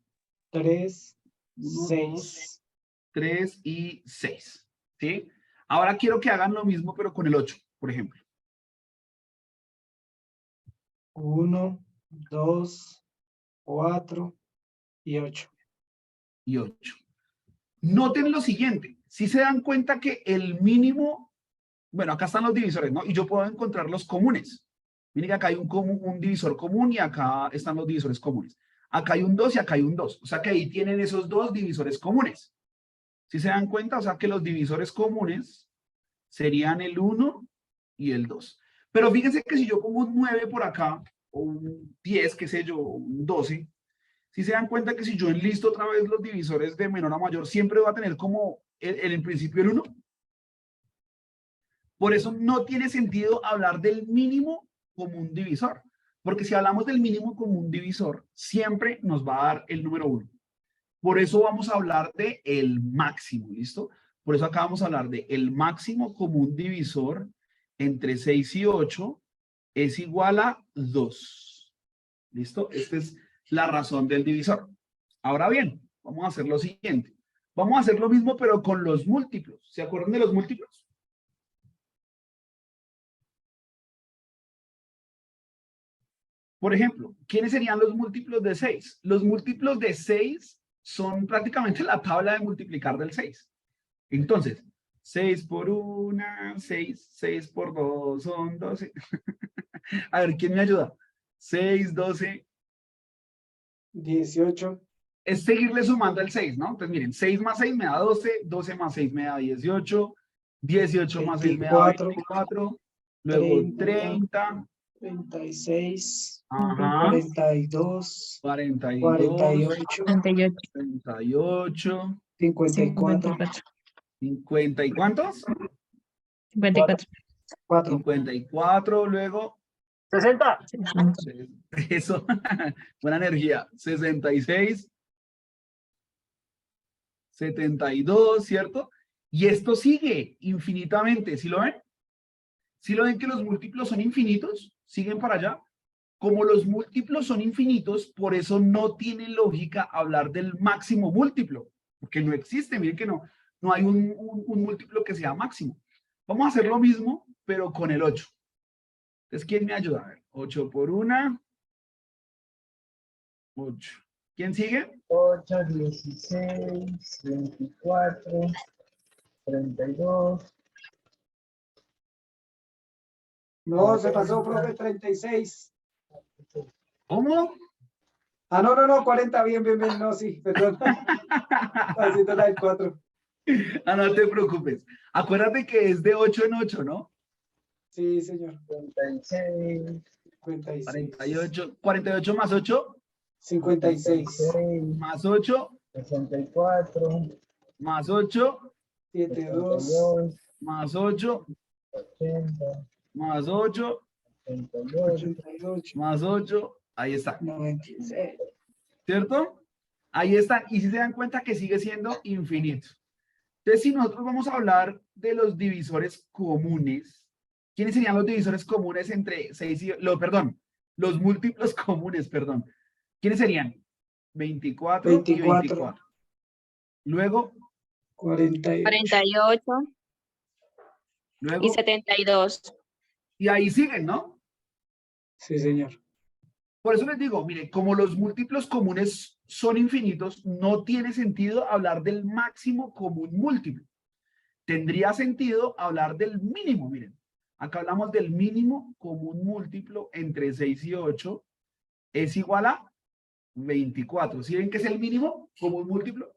H: 3,
A: 1,
H: 6.
A: 3 y 6. ¿Sí? Ahora quiero que hagan lo mismo, pero con el 8, por ejemplo.
H: 1, 2, 4 y 8.
A: Y 8. Noten lo siguiente. Si se dan cuenta que el mínimo, bueno, acá están los divisores, ¿no? Y yo puedo encontrar los comunes. Miren que acá hay un divisor común y acá están los divisores comunes. Acá hay un 2 y acá hay un 2. O sea que ahí tienen esos dos divisores comunes. Si se dan cuenta, o sea que los divisores comunes serían el 1 y el 2. Pero fíjense que si yo pongo un 9 por acá, o un 10, qué sé yo, o un 12, si se dan cuenta que si yo enlisto otra vez los divisores de menor a mayor, siempre va a tener como en principio el 1. Por eso no tiene sentido hablar del mínimo como un divisor. Porque si hablamos del mínimo como un divisor, siempre nos va a dar el número 1. Por eso vamos a hablar de el máximo, ¿listo? Por eso acá vamos a hablar de el máximo común divisor entre 6 y 8 es igual a 2. ¿Listo? Esta es la razón del divisor. Ahora bien, vamos a hacer lo siguiente. Vamos a hacer lo mismo, pero con los múltiplos. ¿Se acuerdan de los múltiplos? Por ejemplo, ¿quiénes serían los múltiplos de 6? Los múltiplos de 6 son prácticamente la tabla de multiplicar del 6. Entonces, 6 por 1, 6, 6 por 2 son 12. A ver, ¿quién me ayuda? 6, 12.
H: 18.
A: Es seguirle sumando el 6, ¿no? Entonces, miren, 6 más 6 me da 12, 12 más 6 me da 18, 18 más 6 me da 24, luego
H: 30,
A: 30,
H: 36,
A: ajá,
H: 42,
A: 42,
H: 48,
F: 38.
A: 38,
H: 54,
F: 54.
A: 50 ¿y cuántos?
F: 54.
H: 4.
A: 54, luego
H: 60.
A: eso, buena energía, 66, 72, ¿cierto? Y esto sigue infinitamente, ¿sí lo ven? ¿Sí lo ven que los múltiplos son infinitos? ¿Siguen para allá? Como los múltiplos son infinitos, por eso no tiene lógica hablar del máximo múltiplo, porque no existe, miren que no hay un múltiplo que sea máximo. Vamos a hacer lo mismo, pero con el 8. Entonces, ¿quién me ayuda? A ver, 8 por 1, 8. ¿Quién sigue?
E: 8, 16, 24, 32.
H: No, se pasó, profe, 36.
A: ¿Cómo?
H: Ah, no, 40, bien, no, sí, perdón. Haciendo la del 4.
A: Ah, no te preocupes. Acuérdate que es de 8 en 8, ¿no?
H: Sí, señor.
E: 36,
H: 56.
A: 48 más 8,
H: 56.
E: 6,
A: más 8,
E: 64,
A: más 8,
H: 72.
E: 72,
A: más 8,
E: 80,
A: más 8,
E: 82,
H: 88.
A: más 8. Ahí está,
H: 96.
A: ¿cierto? Ahí están. Y si se dan cuenta que sigue siendo infinito. Entonces, si nosotros vamos a hablar de los divisores comunes, ¿quiénes serían los divisores comunes entre 6 y... perdón, los múltiplos comunes, perdón. ¿Quiénes serían? 24 y 24. Luego,
H: 48.
C: 48 y
A: luego,
C: 72.
A: y ahí siguen, ¿no?
H: Sí, señor.
A: Por eso les digo, mire, como los múltiplos comunes son infinitos, no tiene sentido hablar del máximo común múltiplo. Tendría sentido hablar del mínimo, miren. Acá hablamos del mínimo común múltiplo entre 6 y 8 es igual a 24. ¿Sí ven que es el mínimo común múltiplo?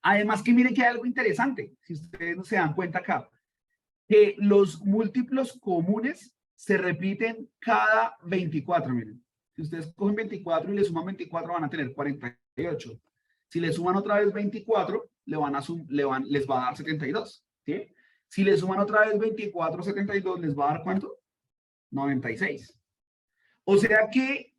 A: Además que miren que hay algo interesante, si ustedes no se dan cuenta acá, que los múltiplos comunes se repiten cada 24, miren. Si ustedes cogen 24 y le suman 24 van a tener 48. Si le suman otra vez 24, les va a dar 72, ¿sí? Si le suman otra vez 24, 72, les va a dar ¿cuánto? 96. O sea que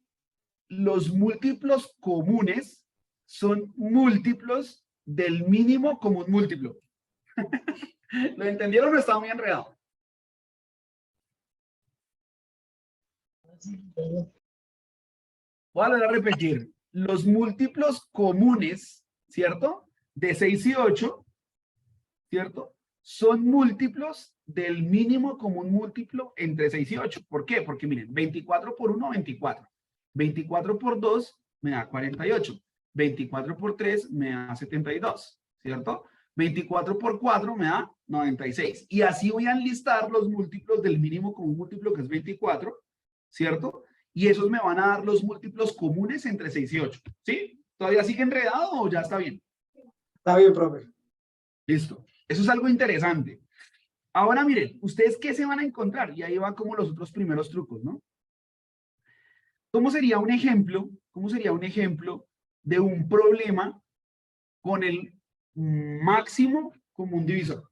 A: los múltiplos comunes son múltiplos del mínimo común múltiplo. ¿Lo entendieron o está muy enredado? Voy a volver a repetir. Los múltiplos comunes, ¿cierto? De 6 y 8, ¿cierto? Son múltiplos del mínimo común múltiplo entre 6 y 8. ¿Por qué? Porque miren, 24 por 1, 24. 24 por 2 me da 48. 24 por 3 me da 72, ¿cierto? 24 por 4 me da 96. Y así voy a enlistar los múltiplos del mínimo común múltiplo, que es 24, ¿cierto? Y esos me van a dar los múltiplos comunes entre 6 y 8. ¿Sí? ¿Todavía sigue enredado o ya está bien?
H: Está bien, profe.
A: Listo. Eso es algo interesante. Ahora miren, ¿ustedes qué se van a encontrar? Y ahí va como los otros primeros trucos, ¿no? ¿Cómo sería un ejemplo? ¿Cómo sería un ejemplo de un problema con el máximo común divisor?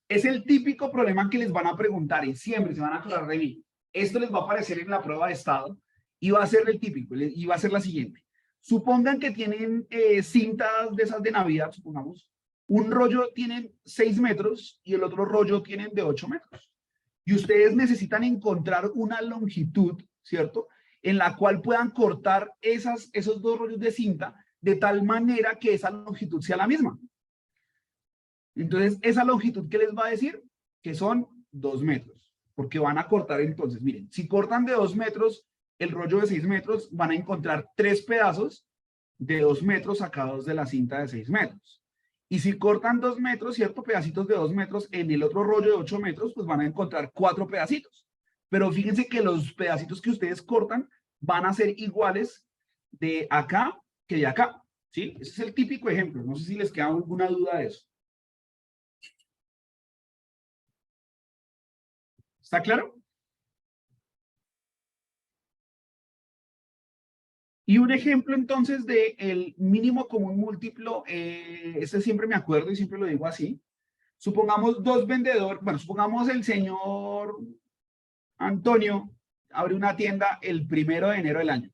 A: Es el típico problema que les van a preguntar y siempre se van a acordar de mí. Esto les va a aparecer en la prueba de estado y va a ser el típico, y va a ser la siguiente. Supongan que tienen cintas de esas de Navidad, supongamos. Un rollo tienen 6 metros y el otro rollo tienen de 8 metros. Y ustedes necesitan encontrar una longitud, ¿cierto? En la cual puedan cortar esos dos rollos de cinta de tal manera que esa longitud sea la misma. Entonces, esa longitud, ¿qué les va a decir? Que son 2 metros, porque van a cortar entonces, miren, si cortan de 2 metros, el rollo de 6 metros, van a encontrar 3 pedazos de 2 metros sacados de la cinta de 6 metros. Y si cortan 2 metros, ¿cierto? Pedacitos de 2 metros en el otro rollo de 8 metros, pues van a encontrar 4 pedacitos. Pero fíjense que los pedacitos que ustedes cortan van a ser iguales de acá que de acá, ¿sí? Ese es el típico ejemplo. No sé si les queda alguna duda de eso. ¿Está claro? Y un ejemplo entonces de el mínimo común múltiplo, este siempre me acuerdo y siempre lo digo así. Supongamos dos vendedores, bueno, supongamos el señor Antonio abre una tienda el 1 de enero del año.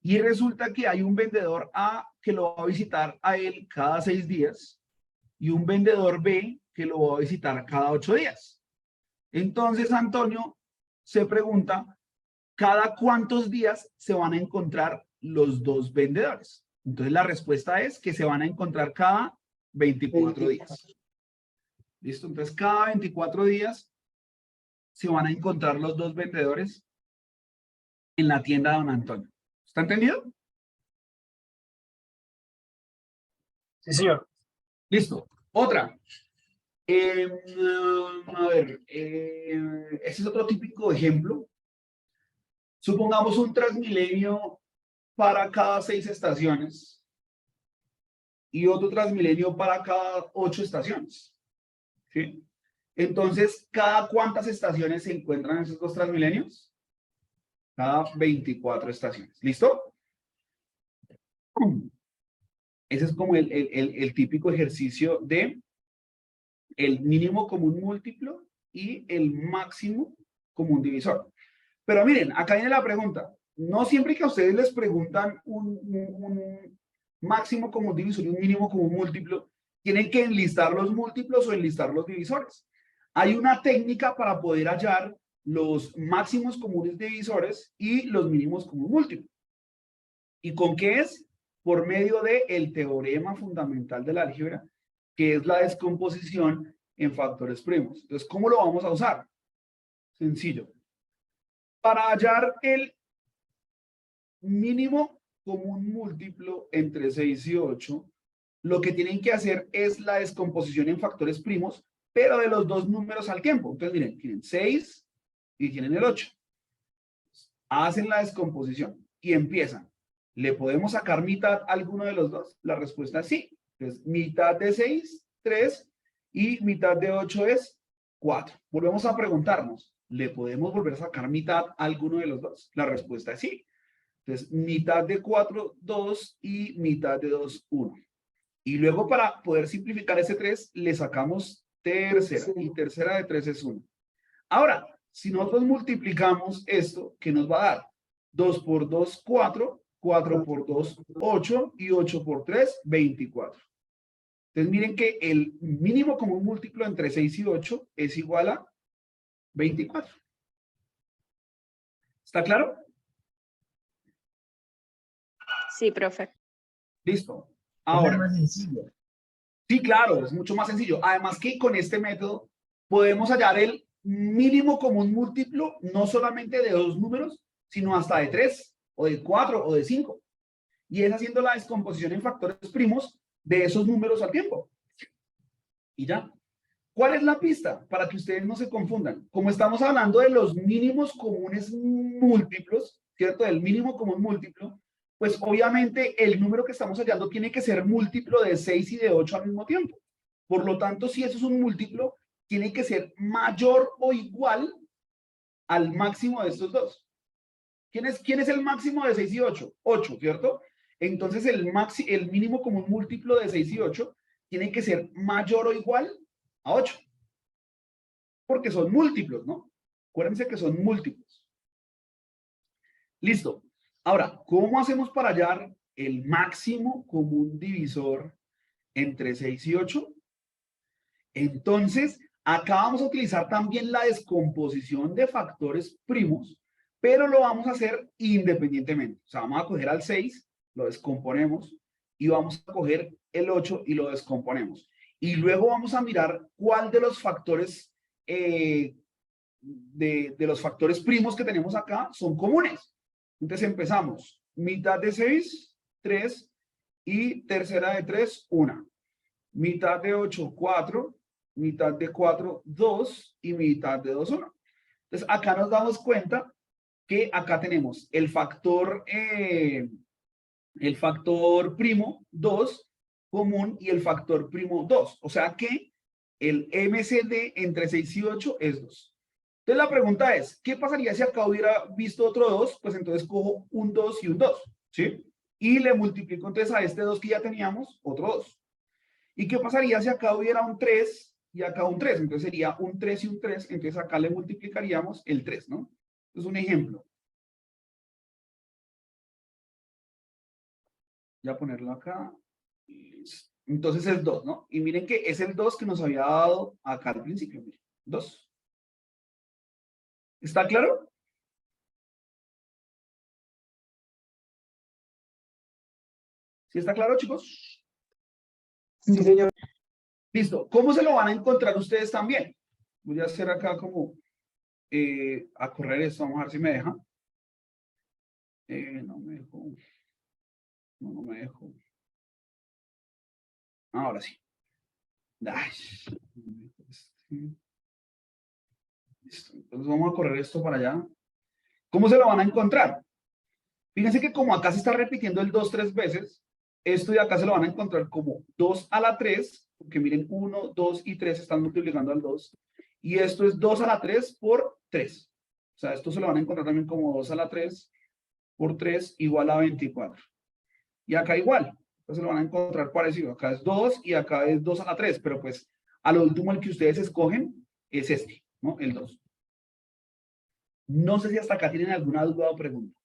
A: Y resulta que hay un vendedor A que lo va a visitar a él cada 6 días y un vendedor B que lo va a visitar cada 8 días. Entonces Antonio se pregunta, ¿cada cuántos días se van a encontrar los dos vendedores? Entonces la respuesta es que se van a encontrar cada 24 días. ¿Listo? Entonces cada 24 días se van a encontrar los dos vendedores en la tienda de don Antonio. ¿Está entendido?
H: Sí, señor.
A: Listo. Otra. A ver, este es otro típico ejemplo. Supongamos un Transmilenio para cada 6 estaciones y otro Transmilenio para cada 8 estaciones. ¿Sí? Entonces, ¿cada cuántas estaciones se encuentran en esos dos Transmilenios? Cada 24 estaciones. ¿Listo? Ese es como el típico ejercicio de el mínimo común múltiplo y el máximo común divisor. Pero miren, acá viene la pregunta. No siempre que a ustedes les preguntan un máximo común divisor y un mínimo común múltiplo, tienen que enlistar los múltiplos o enlistar los divisores. Hay una técnica para poder hallar los máximos comunes divisores y los mínimos comunes múltiplos. ¿Y con qué es? Por medio del teorema fundamental de la álgebra, que es la descomposición en factores primos. Entonces, ¿cómo lo vamos a usar? Sencillo. Para hallar el mínimo común múltiplo entre 6 y 8, lo que tienen que hacer es la descomposición en factores primos, pero de los dos números al tiempo. Entonces, miren, tienen 6 y tienen el 8. Hacen la descomposición y empiezan. ¿Le podemos sacar mitad a alguno de los dos? La respuesta es sí. Entonces, mitad de 6, 3, y mitad de 8 es 4. Volvemos a preguntarnos, ¿le podemos volver a sacar mitad a alguno de los dos? La respuesta es sí. Entonces, mitad de 4, 2, y mitad de 2, 1. Y luego para poder simplificar ese 3, le sacamos tercera, y tercera de 3 es 1. Ahora, si nosotros multiplicamos esto, ¿qué nos va a dar? 2 por 2, 4, 4 por 2, 8, y 8 por 3, 24. Entonces miren que el mínimo común múltiplo entre 6 y 8 es igual a 24. ¿Está claro?
C: Sí, profe.
A: Listo.
E: Es
A: Ahora,
E: más sencillo.
A: sí, claro, es mucho más sencillo. Además que con este método podemos hallar el mínimo común múltiplo no solamente de dos números, sino hasta de 3, o de 4, o de 5. Y es haciendo la descomposición en factores primos de esos números al tiempo. Y ya. ¿Cuál es la pista? Para que ustedes no se confundan. Como estamos hablando de los mínimos comunes múltiplos, ¿cierto? Del mínimo común múltiplo, pues obviamente el número que estamos hallando tiene que ser múltiplo de 6 y de 8 al mismo tiempo. Por lo tanto, si eso es un múltiplo, tiene que ser mayor o igual al máximo de estos dos. ¿Quién es el máximo de 6 y 8? 8, ¿cierto? Entonces el mínimo común múltiplo de 6 y 8 tiene que ser mayor o igual a 8. Porque son múltiplos, ¿no? Acuérdense que son múltiplos. Listo. Ahora, ¿cómo hacemos para hallar el máximo común divisor entre 6 y 8? Entonces, acá vamos a utilizar también la descomposición de factores primos, pero lo vamos a hacer independientemente. O sea, vamos a coger al 6, lo descomponemos, y vamos a coger el 8 y lo descomponemos. Y luego vamos a mirar cuál de los factores, de los factores primos que tenemos acá son comunes. Entonces empezamos. Mitad de 6, 3, y tercera de 3, 1. Mitad de 8, 4. Mitad de 4, 2, y mitad de 2, 1. Entonces acá nos damos cuenta que acá tenemos el factor primo 2 común y el factor primo 2. O sea que el MCD entre 6 y 8 es 2. Entonces la pregunta es, ¿qué pasaría si acá hubiera visto otro 2? Pues entonces cojo un 2 y un 2, ¿sí? Y le multiplico entonces a este 2 que ya teníamos, otro 2. ¿Y qué pasaría si acá hubiera un 3 y acá un 3? Entonces sería un 3 y un 3, entonces acá le multiplicaríamos el 3, ¿no? Es un ejemplo. Voy a ponerlo acá. Listo. Entonces es 2, ¿no? Y miren que es el 2 que nos había dado acá al principio. Miren, 2. ¿Está claro? ¿Sí está claro, chicos?
H: Sí, señor.
A: Listo. ¿Cómo se lo van a encontrar ustedes también? Voy a hacer acá como a correr esto. Vamos a ver si me deja. No me dejó. No me dejó. Ahora sí. Ay. Listo. Entonces vamos a correr esto para allá. ¿Cómo se lo van a encontrar? Fíjense que como acá se está repitiendo el 2 3 veces, esto de acá se lo van a encontrar como 2 a la 3, porque miren 1, 2 y 3 están multiplicando al 2, y esto es 2 a la 3 por 3. O sea, esto se lo van a encontrar también como 2 a la 3 por 3 igual a 24. Y acá igual, entonces se lo van a encontrar parecido. Acá es 2 y acá es 2 a la 3, pero pues a lo último el que ustedes escogen es este, ¿no? El 2. No sé si hasta acá tienen alguna duda o pregunta.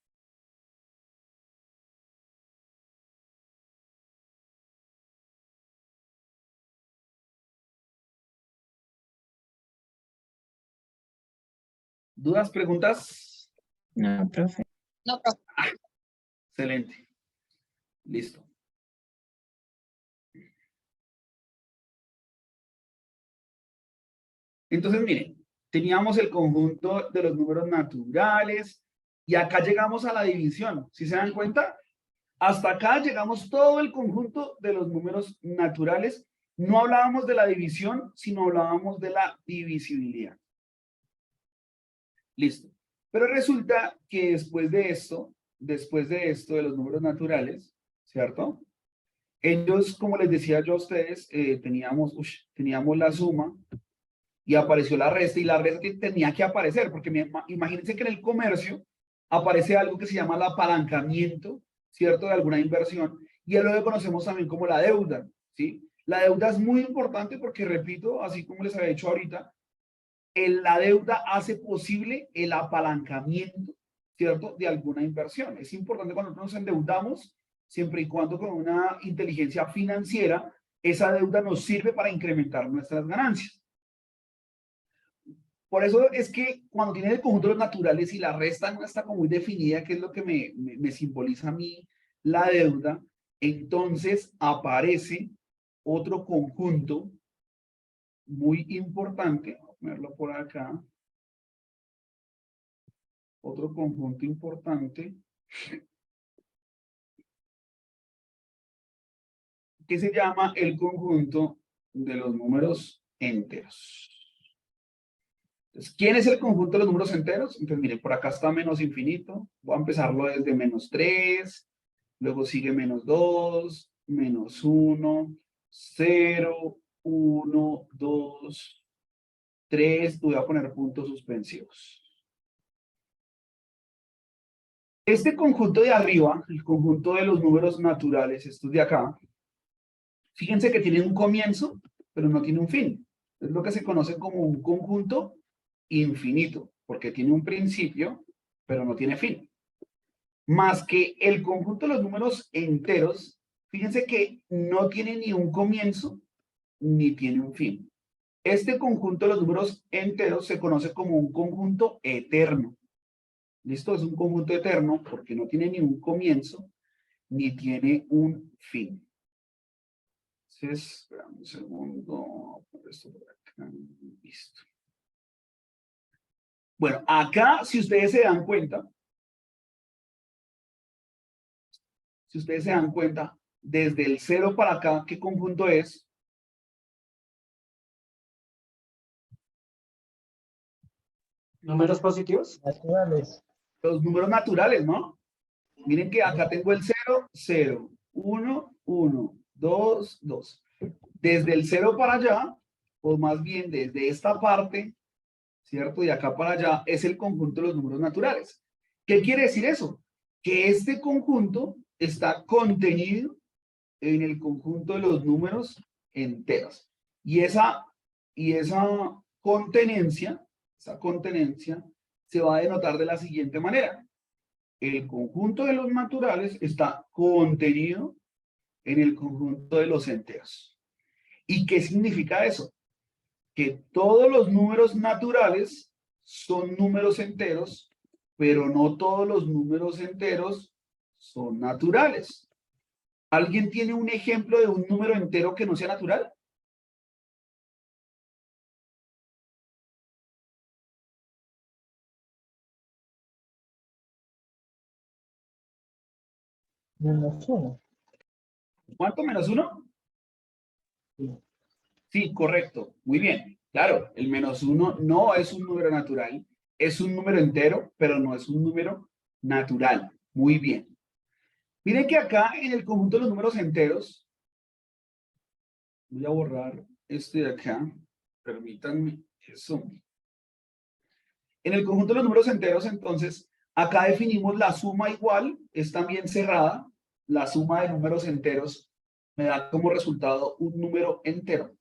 A: ¿Dudas, preguntas?
F: No, profe.
C: No, profe.
A: Excelente. Listo. Entonces, miren, teníamos el conjunto de los números naturales y acá llegamos a la división. ¿Sí se dan cuenta? Hasta acá llegamos todo el conjunto de los números naturales. No hablábamos de la división, sino hablábamos de la divisibilidad. Listo. Pero resulta que después de esto de los números naturales, ¿cierto? Ellos, como les decía yo a ustedes, teníamos la suma y apareció la resta, y la resta que tenía que aparecer, porque imagínense que en el comercio aparece algo que se llama el apalancamiento, ¿cierto? De alguna inversión, y es lo que conocemos también como la deuda, ¿sí? La deuda es muy importante porque, repito, así como les había dicho ahorita, la deuda hace posible el apalancamiento, ¿cierto? De alguna inversión. Es importante cuando nos endeudamos, siempre y cuando con una inteligencia financiera, esa deuda nos sirve para incrementar nuestras ganancias. Por eso es que cuando tienen el conjunto de los naturales y la resta no está como muy definida, que es lo que me simboliza a mí la deuda, entonces aparece otro conjunto muy importante. Voy a ponerlo por acá. Otro conjunto importante que se llama el conjunto de los números enteros. Entonces, ¿quién es el conjunto de los números enteros? Entonces, miren, por acá está menos infinito. Voy a empezarlo desde menos 3, luego sigue menos 2, menos 1, 0, 1, 2, 3. Voy a poner puntos suspensivos. Este conjunto de arriba, el conjunto de los números naturales, estos de acá, fíjense que tiene un comienzo, pero no tiene un fin. Es lo que se conoce como un conjunto infinito, porque tiene un principio, pero no tiene fin. Más que el conjunto de los números enteros, fíjense que no tiene ni un comienzo, ni tiene un fin. Este conjunto de los números enteros se conoce como un conjunto eterno. ¿Listo? Es un conjunto eterno porque no tiene ni un comienzo, ni tiene un fin. Entonces, espera un segundo. Esto por acá. Listo. Bueno, acá, si ustedes se dan cuenta, desde el 0 para acá, ¿qué conjunto es?
H: ¿Números positivos?
E: Naturales.
A: Los números naturales, ¿no? Miren que acá tengo el 0, 0, 1, 1, 2, 2. Desde el 0 para allá, o más bien desde esta parte, ¿cierto? De acá para allá, es el conjunto de los números naturales. ¿Qué quiere decir eso? Que este conjunto está contenido en el conjunto de los números enteros. Y esa contenencia se va a denotar de la siguiente manera. El conjunto de los naturales está contenido en el conjunto de los enteros. ¿Y qué significa eso? Que todos los números naturales son números enteros, pero no todos los números enteros son naturales. ¿Alguien tiene un ejemplo de un número entero que no sea natural?
E: -1.
A: ¿Cuánto menos 1?
E: Sí.
A: Sí, correcto. Muy bien. Claro, el -1 no es un número natural, es un número entero, pero no es un número natural. Muy bien. Miren que acá en el conjunto de los números enteros, voy a borrar este de acá, permítanme eso. En el conjunto de los números enteros, entonces, acá definimos la suma igual, es también cerrada, la suma de números enteros me da como resultado un número entero.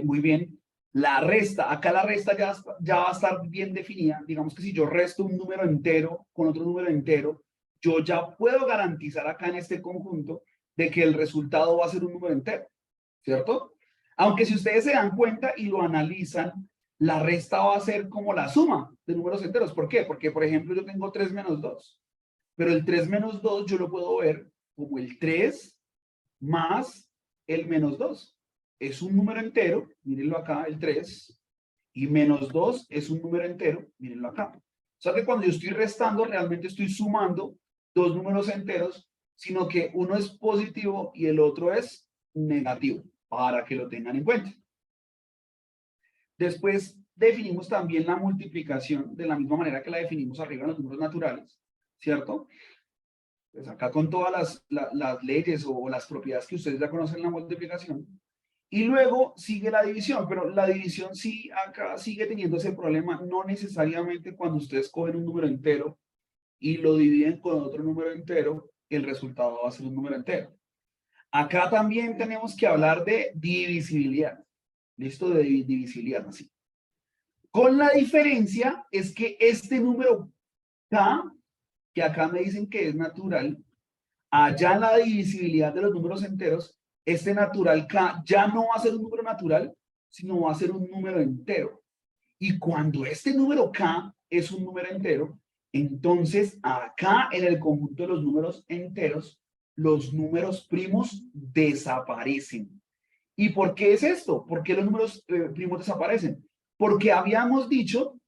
A: Muy bien. La resta, acá la resta ya va a estar bien definida. Digamos que si yo resto un número entero con otro número entero, yo ya puedo garantizar acá en este conjunto de que el resultado va a ser un número entero, ¿cierto? Aunque si ustedes se dan cuenta y lo analizan, la resta va a ser como la suma de números enteros. ¿Por qué? Porque, por ejemplo, yo tengo 3 menos 2, pero el 3 menos 2 yo lo puedo ver como el 3 más el menos 2. Es un número entero, mírenlo acá, el 3, y menos 2 es un número entero, mírenlo acá. O sea que cuando yo estoy restando, realmente estoy sumando dos números enteros, sino que uno es positivo y el otro es negativo, para que lo tengan en cuenta. Después definimos también la multiplicación de la misma manera que la definimos arriba en los números naturales, ¿cierto? Pues acá con todas las leyes o las propiedades que ustedes ya conocen en la multiplicación. Y luego sigue la división, pero la división sí acá sigue teniendo ese problema, no necesariamente cuando ustedes cogen un número entero y lo dividen con otro número entero, el resultado va a ser un número entero. Acá también tenemos que hablar de divisibilidad. ¿Listo? De divisibilidad, así. Con la diferencia es que este número K, que acá me dicen que es natural, allá en la divisibilidad de los números enteros, este natural K ya no va a ser un número natural, sino va a ser un número entero. Y cuando este número K es un número entero, entonces acá en el conjunto de los números enteros, los números primos desaparecen. ¿Y por qué es esto? ¿Por qué los números primos desaparecen? Porque habíamos dicho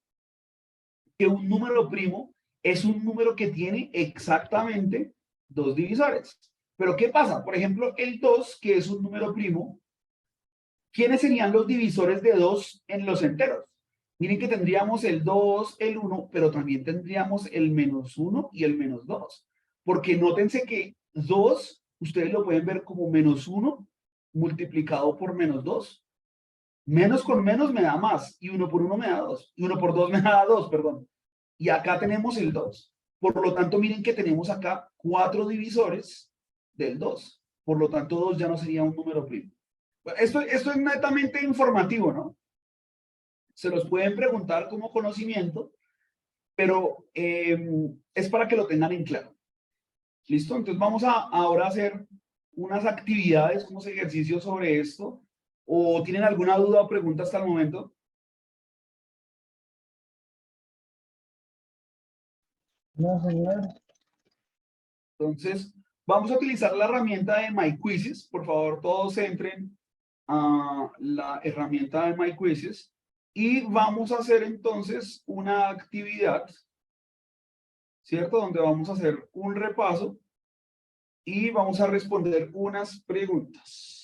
A: que un número primo es un número que tiene exactamente dos divisores. Pero ¿qué pasa? Por ejemplo, el 2, que es un número primo, ¿quiénes serían los divisores de 2 en los enteros? Miren que tendríamos el 2, el 1, pero también tendríamos el menos 1 y el menos 2. Porque nótense que 2, ustedes lo pueden ver como menos 1 multiplicado por menos 2. Menos con menos me da más, y 1 por 1 me da 2, y 1 por 2 me da 2, perdón. Y acá tenemos el 2. Por lo tanto, miren que tenemos acá 4 divisores del 2. Por lo tanto, 2 ya no sería un número primo. Esto es netamente informativo, ¿no? Se los pueden preguntar como conocimiento, pero es para que lo tengan en claro. ¿Listo? Entonces vamos a ahora hacer unas actividades, unos ejercicios sobre esto. ¿O tienen alguna duda o pregunta hasta el momento?
E: No, señor.
A: Entonces, vamos a utilizar la herramienta de MyQuizzes. Por favor, todos entren a la herramienta de MyQuizzes y vamos a hacer entonces una actividad, ¿cierto? Donde vamos a hacer un repaso y vamos a responder unas preguntas.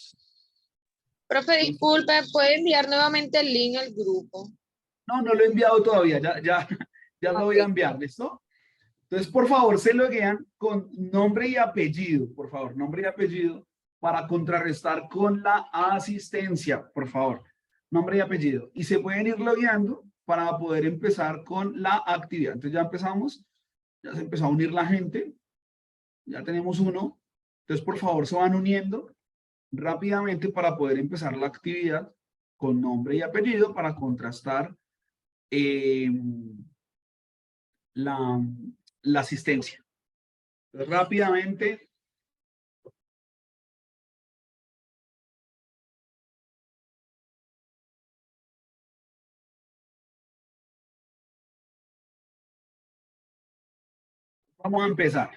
C: Profe, disculpe, ¿puede enviar nuevamente el link al grupo?
A: No, no lo he enviado todavía, ya lo voy a enviar, ¿listo? Entonces, por favor, se loguean con nombre y apellido, por favor, nombre y apellido, para contrarrestar con la asistencia, por favor. Nombre y apellido. Y se pueden ir logueando para poder empezar con la actividad. Entonces ya empezamos, ya se empezó a unir la gente, ya tenemos uno. Entonces, por favor, se van uniendo rápidamente para poder empezar la actividad con nombre y apellido para contrastar la asistencia. Entonces, rápidamente. Vamos a empezar.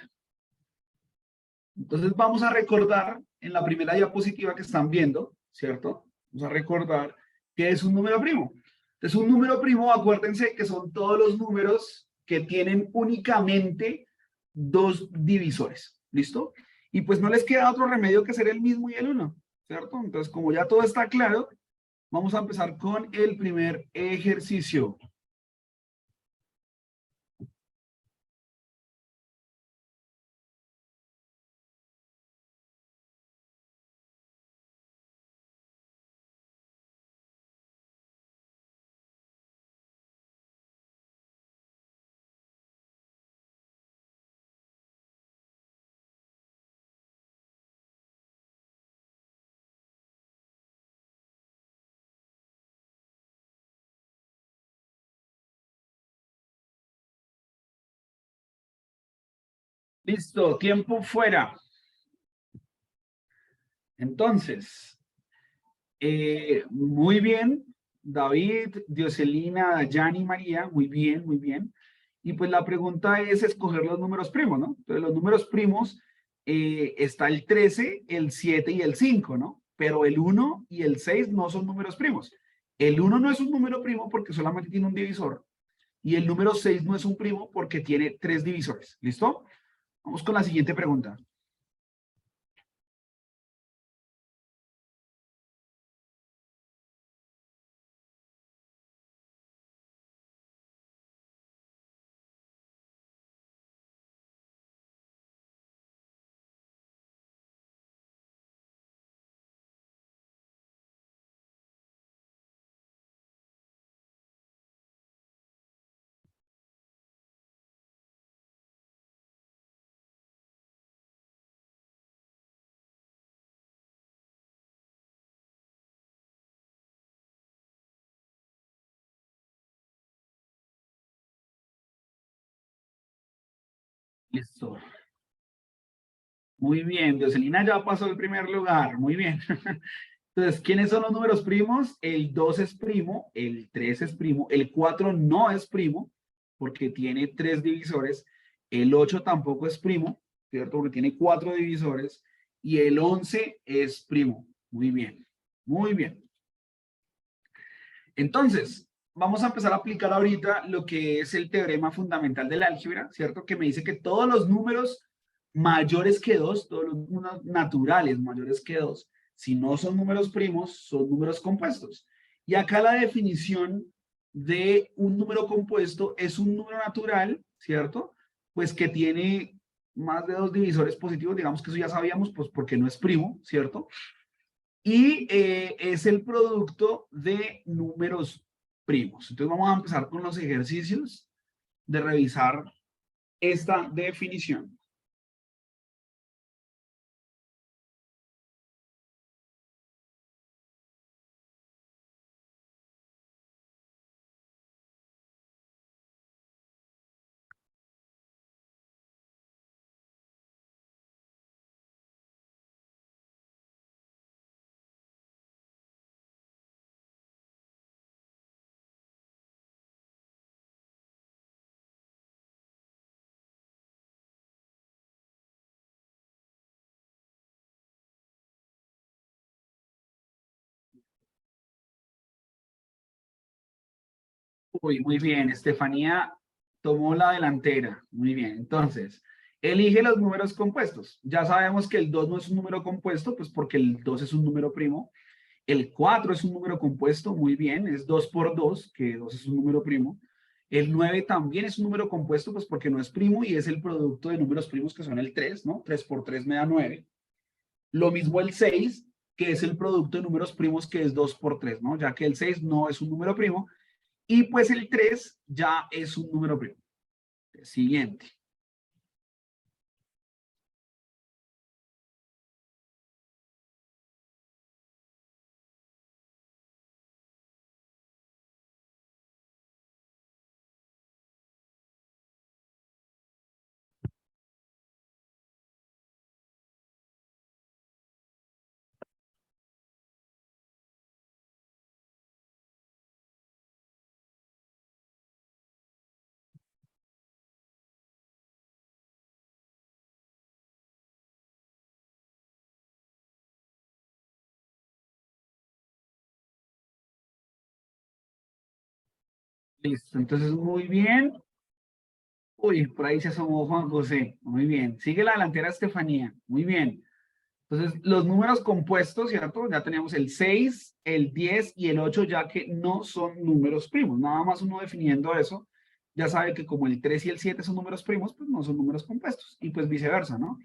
A: Entonces vamos a recordar en la primera diapositiva que están viendo, ¿cierto? Vamos a recordar que es un número primo. Entonces un número primo, acuérdense que son todos los números que tienen únicamente dos divisores, ¿listo? Y pues no les queda otro remedio que ser el mismo y el 1, ¿cierto? Entonces como ya todo está claro, vamos a empezar con el primer ejercicio. Listo, tiempo fuera. Entonces, muy bien, David, Dioselina, Dayani, María, muy bien, muy bien. Y pues la pregunta es escoger los números primos, ¿no? Entonces los números primos, está el 13, el 7 y el 5, ¿no? Pero el 1 y el 6 no son números primos. El 1 no es un número primo porque solamente tiene un divisor. Y el número 6 no es un primo porque tiene 3 divisores. ¿Listo? Vamos con la siguiente pregunta. Listo. Muy bien, Dioselina ya pasó el primer lugar. Muy bien. Entonces, ¿quiénes son los números primos? El 2 es primo, el 3 es primo, el 4 no es primo porque tiene 3 divisores, el 8 tampoco es primo, ¿cierto? Porque tiene 4 divisores y el 11 es primo. Muy bien, muy bien. Entonces, vamos a empezar a aplicar ahorita lo que es el teorema fundamental del álgebra, ¿cierto? Que me dice que todos los números mayores que 2, todos los números naturales mayores que 2, si no son números primos, son números compuestos. Y acá la definición de un número compuesto es un número natural, ¿cierto? Pues que tiene más de 2 divisores positivos, digamos que eso ya sabíamos, pues porque no es primo, ¿cierto? Y es el producto de números primos. Entonces vamos a empezar con los ejercicios de revisar esta definición. Uy, muy bien, Estefanía tomó la delantera. Muy bien, entonces, elige los números compuestos. Ya sabemos que el 2 no es un número compuesto, pues porque el 2 es un número primo. El 4 es un número compuesto, muy bien, es 2 por 2, que 2 es un número primo. El 9 también es un número compuesto, pues porque no es primo y es el producto de números primos que son el 3, ¿no? 3 por 3 me da 9. Lo mismo el 6, que es el producto de números primos, que es 2 por 3, ¿no? Ya que el 6 no es un número primo. Y pues el 3 ya es un número primo. Siguiente. Listo, entonces muy bien. Uy, por ahí se asomó Juan José. Muy bien. Sigue la delantera Estefanía. Muy bien. Entonces, los números compuestos, ¿cierto? Ya tenemos el 6, el 10 y el 8, ya que no son números primos. Nada más uno definiendo eso, ya sabe que como el 3 y el 7 son números primos, pues no son números compuestos. Y pues viceversa, ¿no?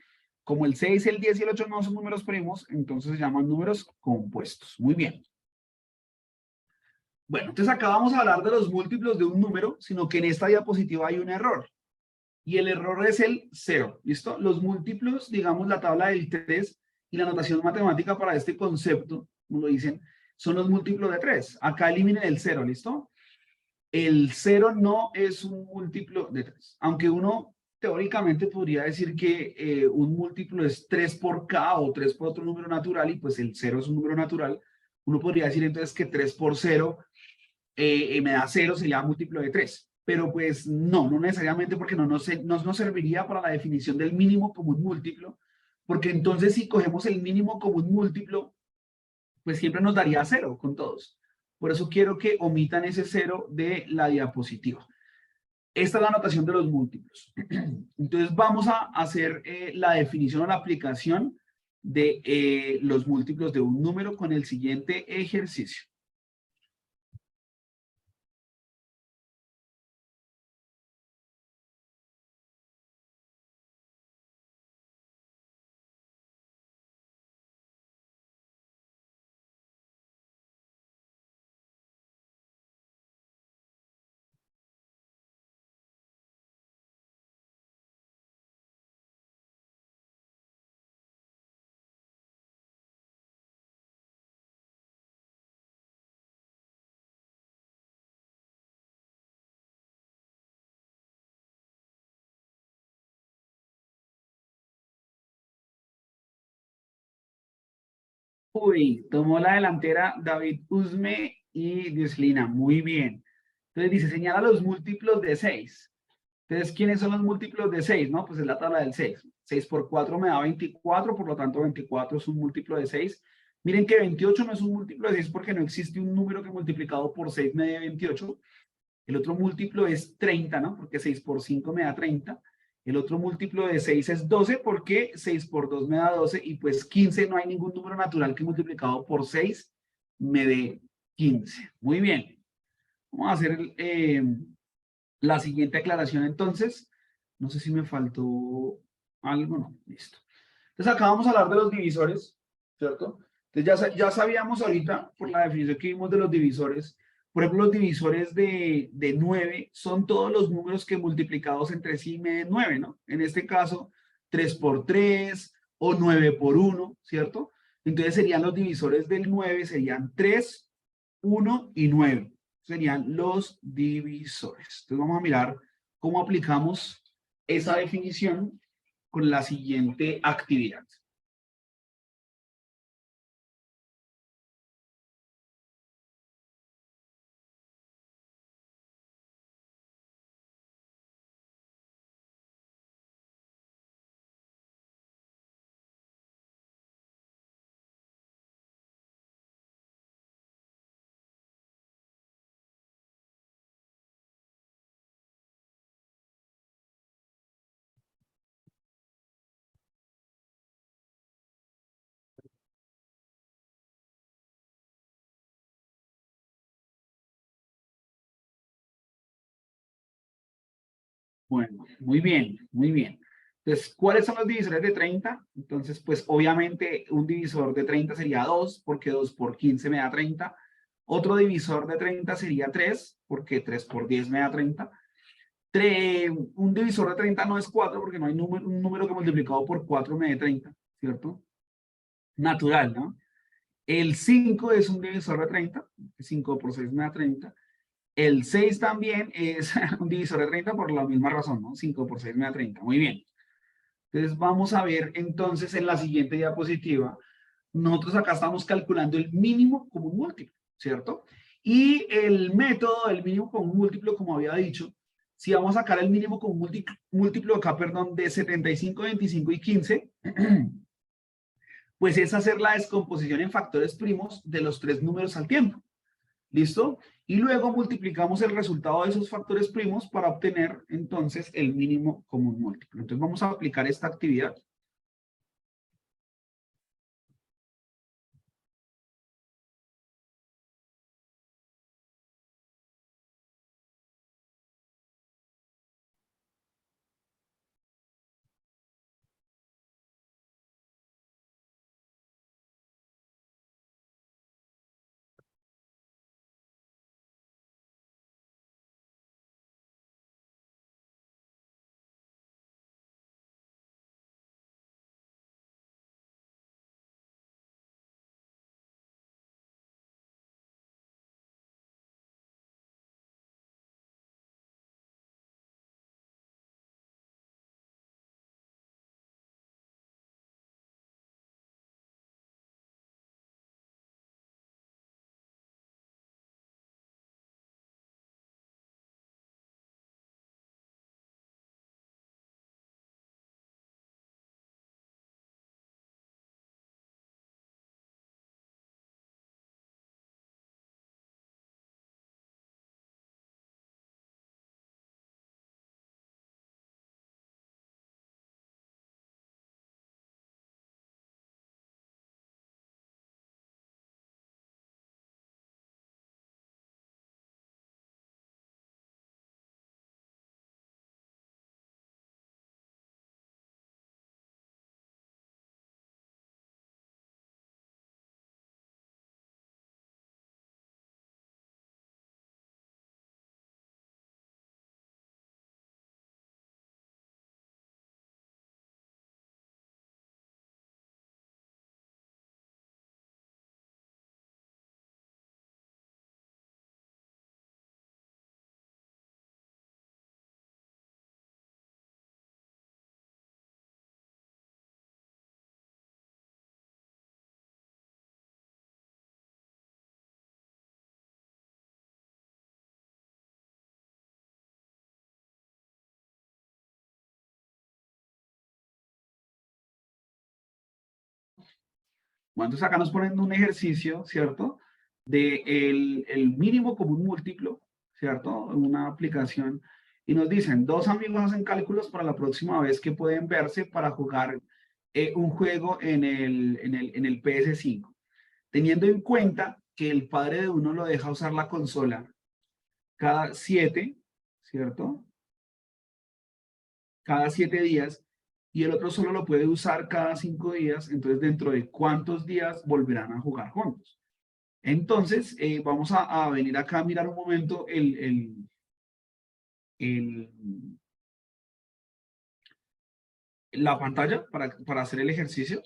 A: Como el 6, el 10 y el 8 no son números primos, entonces se llaman números compuestos. Muy bien. Bueno, entonces acá vamos a hablar de los múltiplos de un número, sino que en esta diapositiva hay un error. Y el error es el 0, ¿listo? Los múltiplos, digamos, la tabla del 3 y la notación matemática para este concepto, como lo dicen, son los múltiplos de 3. Acá eliminen el 0, ¿listo? El 0 no es un múltiplo de 3. Aunque uno teóricamente podría decir que un múltiplo es 3 por k o 3 por otro número natural y pues el 0 es un número natural. Uno podría decir entonces que 3 por 0 me da 0, sería múltiplo de 3. Pero pues no necesariamente, porque no nos serviría para la definición del mínimo común múltiplo, porque entonces si cogemos el mínimo común múltiplo, pues siempre nos daría 0 con todos. Por eso quiero que omitan ese 0 de la diapositiva. Esta es la notación de los múltiplos. Entonces vamos a hacer la definición o la aplicación de los múltiplos de un número con el siguiente ejercicio. Uy, tomó la delantera David Usme y Dioslina. Muy bien. Entonces dice, señala los múltiplos de 6. Entonces, ¿quiénes son los múltiplos de 6? No, pues es la tabla del 6. 6 por 4 me da 24, por lo tanto 24 es un múltiplo de 6. Miren que 28 no es un múltiplo de 6 porque no existe un número que multiplicado por 6 me dé 28. El otro múltiplo es 30, ¿no? Porque 6 por 5 me da 30. El otro múltiplo de 6 es 12 porque 6 por 2 me da 12 y pues 15 no hay ningún número natural que multiplicado por 6 me dé 15. Muy bien. Vamos a hacer la siguiente aclaración entonces. No sé si me faltó algo, no, listo. Entonces acá vamos a hablar de los divisores, ¿cierto? Entonces ya sabíamos ahorita, por la definición que vimos de los divisores, por ejemplo, los divisores de 9 son todos los números que multiplicados entre sí me den 9, ¿no? En este caso, 3 por 3 o 9 por 1, ¿cierto? Entonces serían los divisores del 9, serían 3, 1 y 9. Serían los divisores. Entonces vamos a mirar cómo aplicamos esa definición con la siguiente actividad. Bueno, muy bien, muy bien. Entonces, ¿cuáles son los divisores de 30? Entonces, pues obviamente un divisor de 30 sería 2, porque 2 por 15 me da 30. Otro divisor de 30 sería 3, porque 3 por 10 me da 30. Un divisor de 30 no es 4, porque no hay un número que multiplicado por 4 me dé 30, ¿cierto? Natural, ¿no? El 5 es un divisor de 30, 5 por 6 me da 30. El 6 también es un divisor de 30 por la misma razón, ¿no? 5 por 6 me da 30, muy bien. Entonces vamos a ver entonces en la siguiente diapositiva, nosotros acá estamos calculando el mínimo común múltiplo, ¿cierto? Y el método del mínimo común múltiplo, como había dicho, si vamos a sacar el mínimo común múltiplo acá, perdón, de 75, 25 y 15, pues es hacer la descomposición en factores primos de los 3 números al tiempo. ¿Listo? Y luego multiplicamos el resultado de esos factores primos para obtener entonces el mínimo común múltiplo. Entonces vamos a aplicar esta actividad. Bueno, entonces acá nos ponen un ejercicio, ¿cierto? De el mínimo común múltiplo, ¿cierto? Una aplicación. Y nos dicen, 2 amigos hacen cálculos para la próxima vez que pueden verse para jugar un juego en el PS5. Teniendo en cuenta que el padre de uno lo deja usar la consola cada 7, ¿cierto? Cada 7 días. Y el otro solo lo puede usar cada 5 días, entonces dentro de cuántos días volverán a jugar juntos. Entonces, vamos a venir acá a mirar un momento la pantalla para hacer el ejercicio.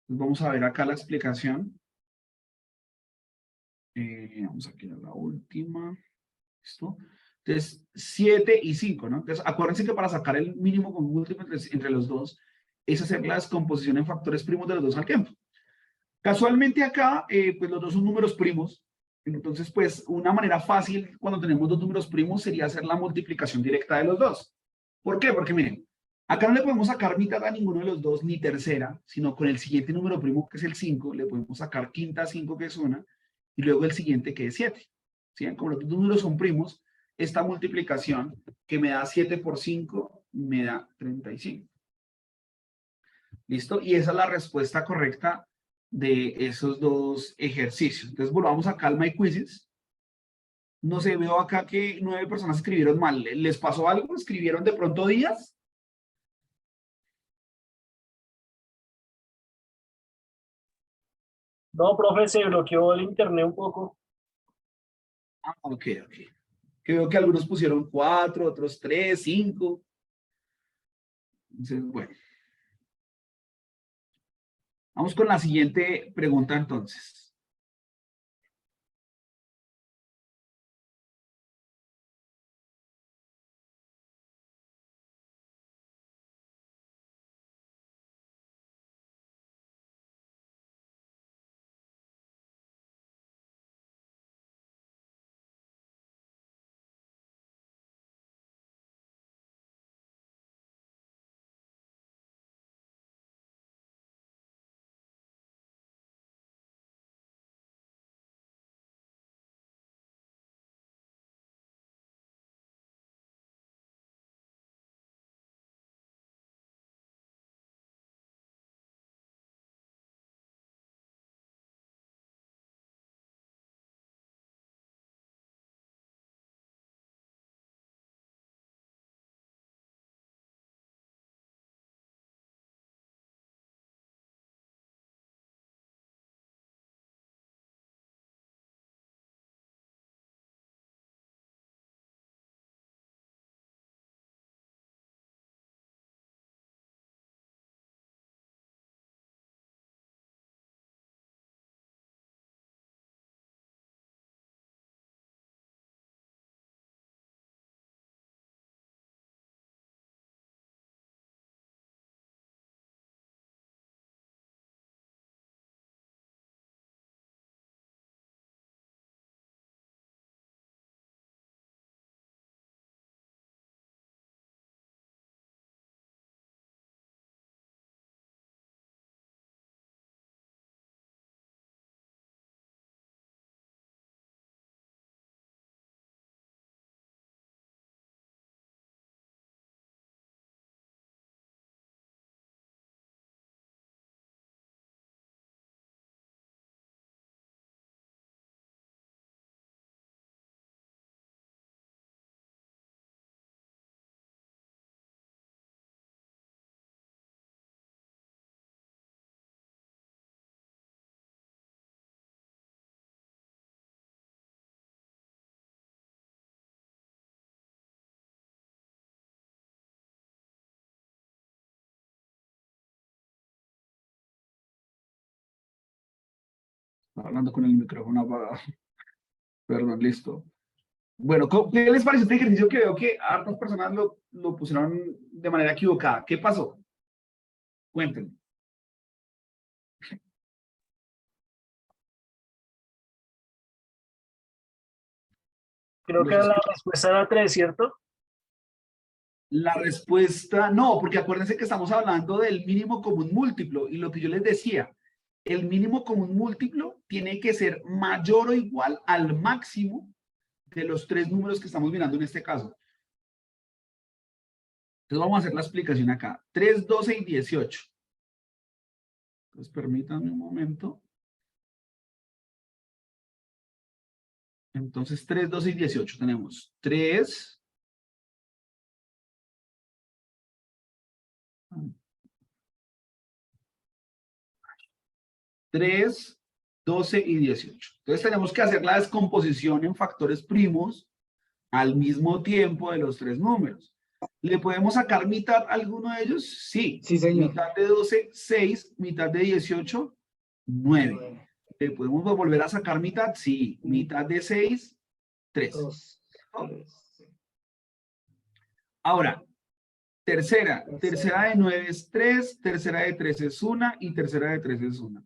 A: Vamos a ver acá la explicación. Vamos aquí a la última. ¿Listo? Entonces, 7 y 5, ¿no? Entonces, acuérdense que para sacar el mínimo común múltiplo entre los dos es hacer la descomposición en factores primos de los dos al tiempo. Casualmente acá, pues los dos son números primos. Entonces, pues una manera fácil cuando tenemos 2 números primos sería hacer la multiplicación directa de los dos. ¿Por qué? Porque miren, acá no le podemos sacar mitad a ninguno de los dos ni tercera, sino con el siguiente número primo que es el 5, le podemos sacar quinta a 5 que es 1 y luego el siguiente que es 7. ¿Sí? Como los dos números son primos, esta multiplicación que me da 7 por 5 me da 35. ¿Listo? Y esa es la respuesta correcta de esos dos ejercicios. Entonces volvamos acá al My Quizzes. No sé, veo acá que 9 personas escribieron mal. ¿Les pasó algo? ¿Escribieron de pronto días?
H: No, profe, se bloqueó el internet un poco.
A: Ah, ok. Que veo que algunos pusieron 4, otros 3, 5. Entonces, bueno. Vamos con la siguiente pregunta entonces. Estaba hablando con el micrófono apagado. Perdón, listo. Bueno, ¿qué les pareció este ejercicio que veo que hartas personas lo pusieron de manera equivocada? ¿Qué pasó? Cuéntenme.
H: Creo que la respuesta era 3, ¿cierto?
A: La respuesta, no, porque acuérdense que estamos hablando del mínimo común múltiplo y lo que yo les decía, el mínimo común múltiplo tiene que ser mayor o igual al máximo de los 3 números que estamos mirando en este caso. Entonces vamos a hacer la explicación acá. 3, 12 y 18. Entonces permítanme un momento. Entonces 3, 12 y 18 tenemos 3. 3, 12 y 18. Entonces tenemos que hacer la descomposición en factores primos al mismo tiempo de los 3 números. ¿Le podemos sacar mitad a alguno de ellos? Sí.
I: Sí, señor.
A: Mitad de 12, 6. Mitad de 18, 9. ¿Le podemos volver a sacar mitad? Sí. Mitad de 6, 3.
I: 2, 3.
A: Ahora, tercera de 9 es 3, tercera de 3 es 1 y tercera de 3 es 1.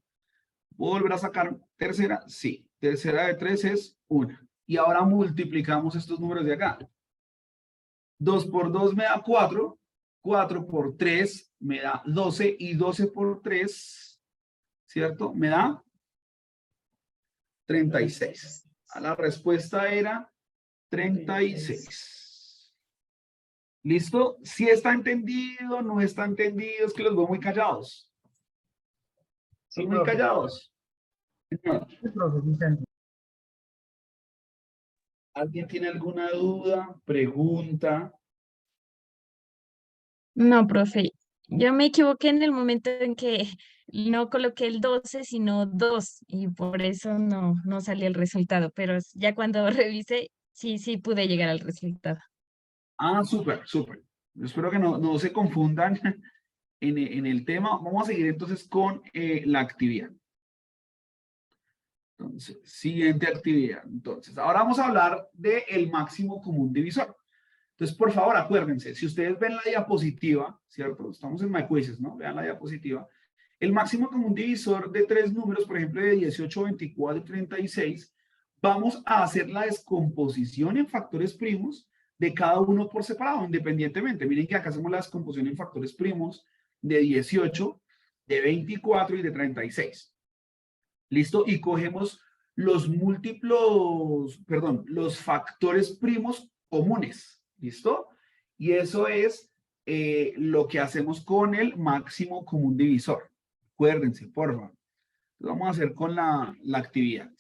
A: ¿Puedo volver a sacar tercera? Sí. Tercera de 3 es 1. Y ahora multiplicamos estos números de acá. 2 por 2 me da 4. 4 por 3 me da 12. Y 12 por 3, ¿cierto? Me da 36. La respuesta era 36. ¿Listo? Si está entendido, no está entendido, es que los veo muy callados.
H: Sí,
A: Son muy
H: profe.
A: callados.
E: Sí, profe, sí, está bien.
A: ¿Alguien tiene alguna duda, pregunta?
F: No, profe. Yo me equivoqué en el momento en que no coloqué el 12, sino 2, y por eso no salió el resultado, pero ya cuando revisé, sí pude llegar al resultado.
A: Ah, súper, súper. Espero que no se confundan en el tema. Vamos a seguir entonces con la actividad. Entonces, siguiente actividad. Entonces, ahora vamos a hablar del máximo común divisor. Entonces, por favor, acuérdense, si ustedes ven la diapositiva, ¿cierto? Estamos en My Quizzes, ¿no? Vean la diapositiva. El máximo común divisor de 3 números, por ejemplo, de 18, 24 y 36, vamos a hacer la descomposición en factores primos de cada uno por separado, independientemente. Miren que acá hacemos la descomposición en factores primos de 18, de 24 y de 36. ¿Listo? Y cogemos los los factores primos comunes. ¿Listo? Y eso es lo que hacemos con el máximo común divisor. Acuérdense, por favor. Lo vamos a hacer con la actividad.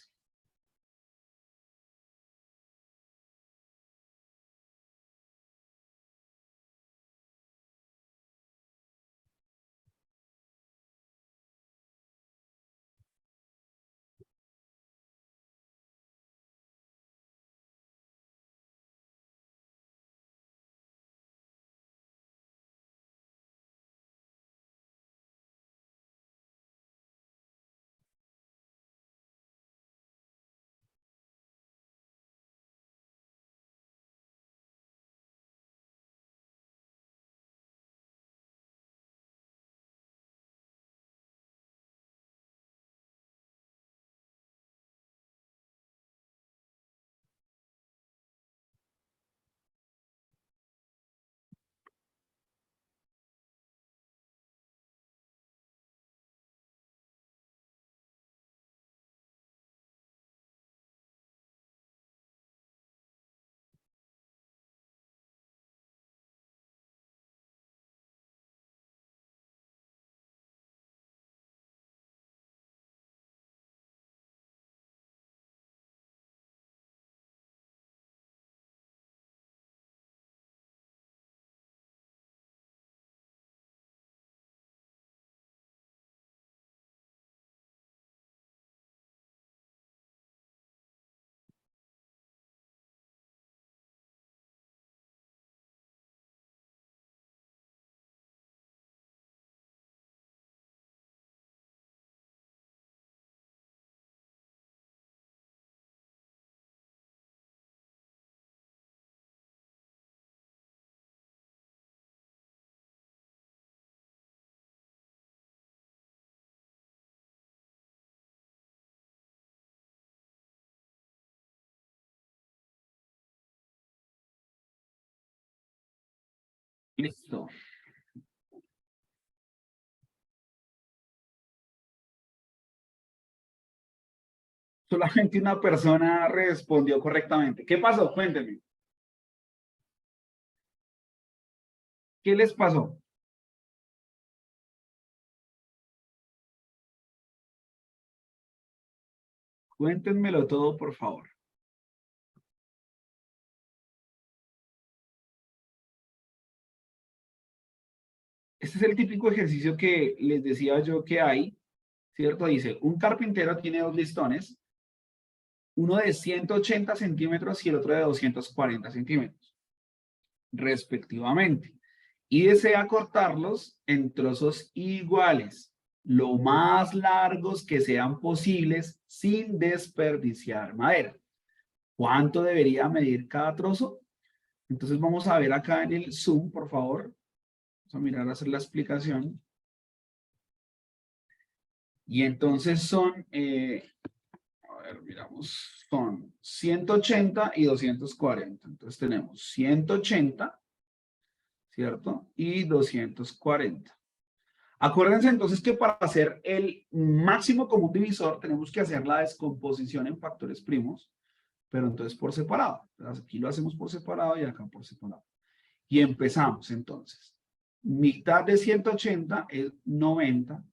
A: Listo. Solamente una persona respondió correctamente. ¿Qué pasó? Cuéntenme. ¿Qué les pasó? Cuéntenmelo todo, por favor. Este es el típico ejercicio que les decía yo que hay, ¿cierto? Dice, un carpintero tiene 2 listones, uno de 180 centímetros y el otro de 240 centímetros, respectivamente, y desea cortarlos en trozos iguales, lo más largos que sean posibles sin desperdiciar madera. ¿Cuánto debería medir cada trozo? Entonces vamos a ver acá en el Zoom, por favor. Vamos a mirar a hacer la explicación. Y entonces son, a ver, miramos, son 180 y 240. Entonces tenemos 180, ¿cierto? Y 240. Acuérdense entonces que para hacer el máximo común divisor tenemos que hacer la descomposición en factores primos, pero entonces por separado. Entonces aquí lo hacemos por separado y acá por separado. Y empezamos entonces. Mitad de 180 es 90.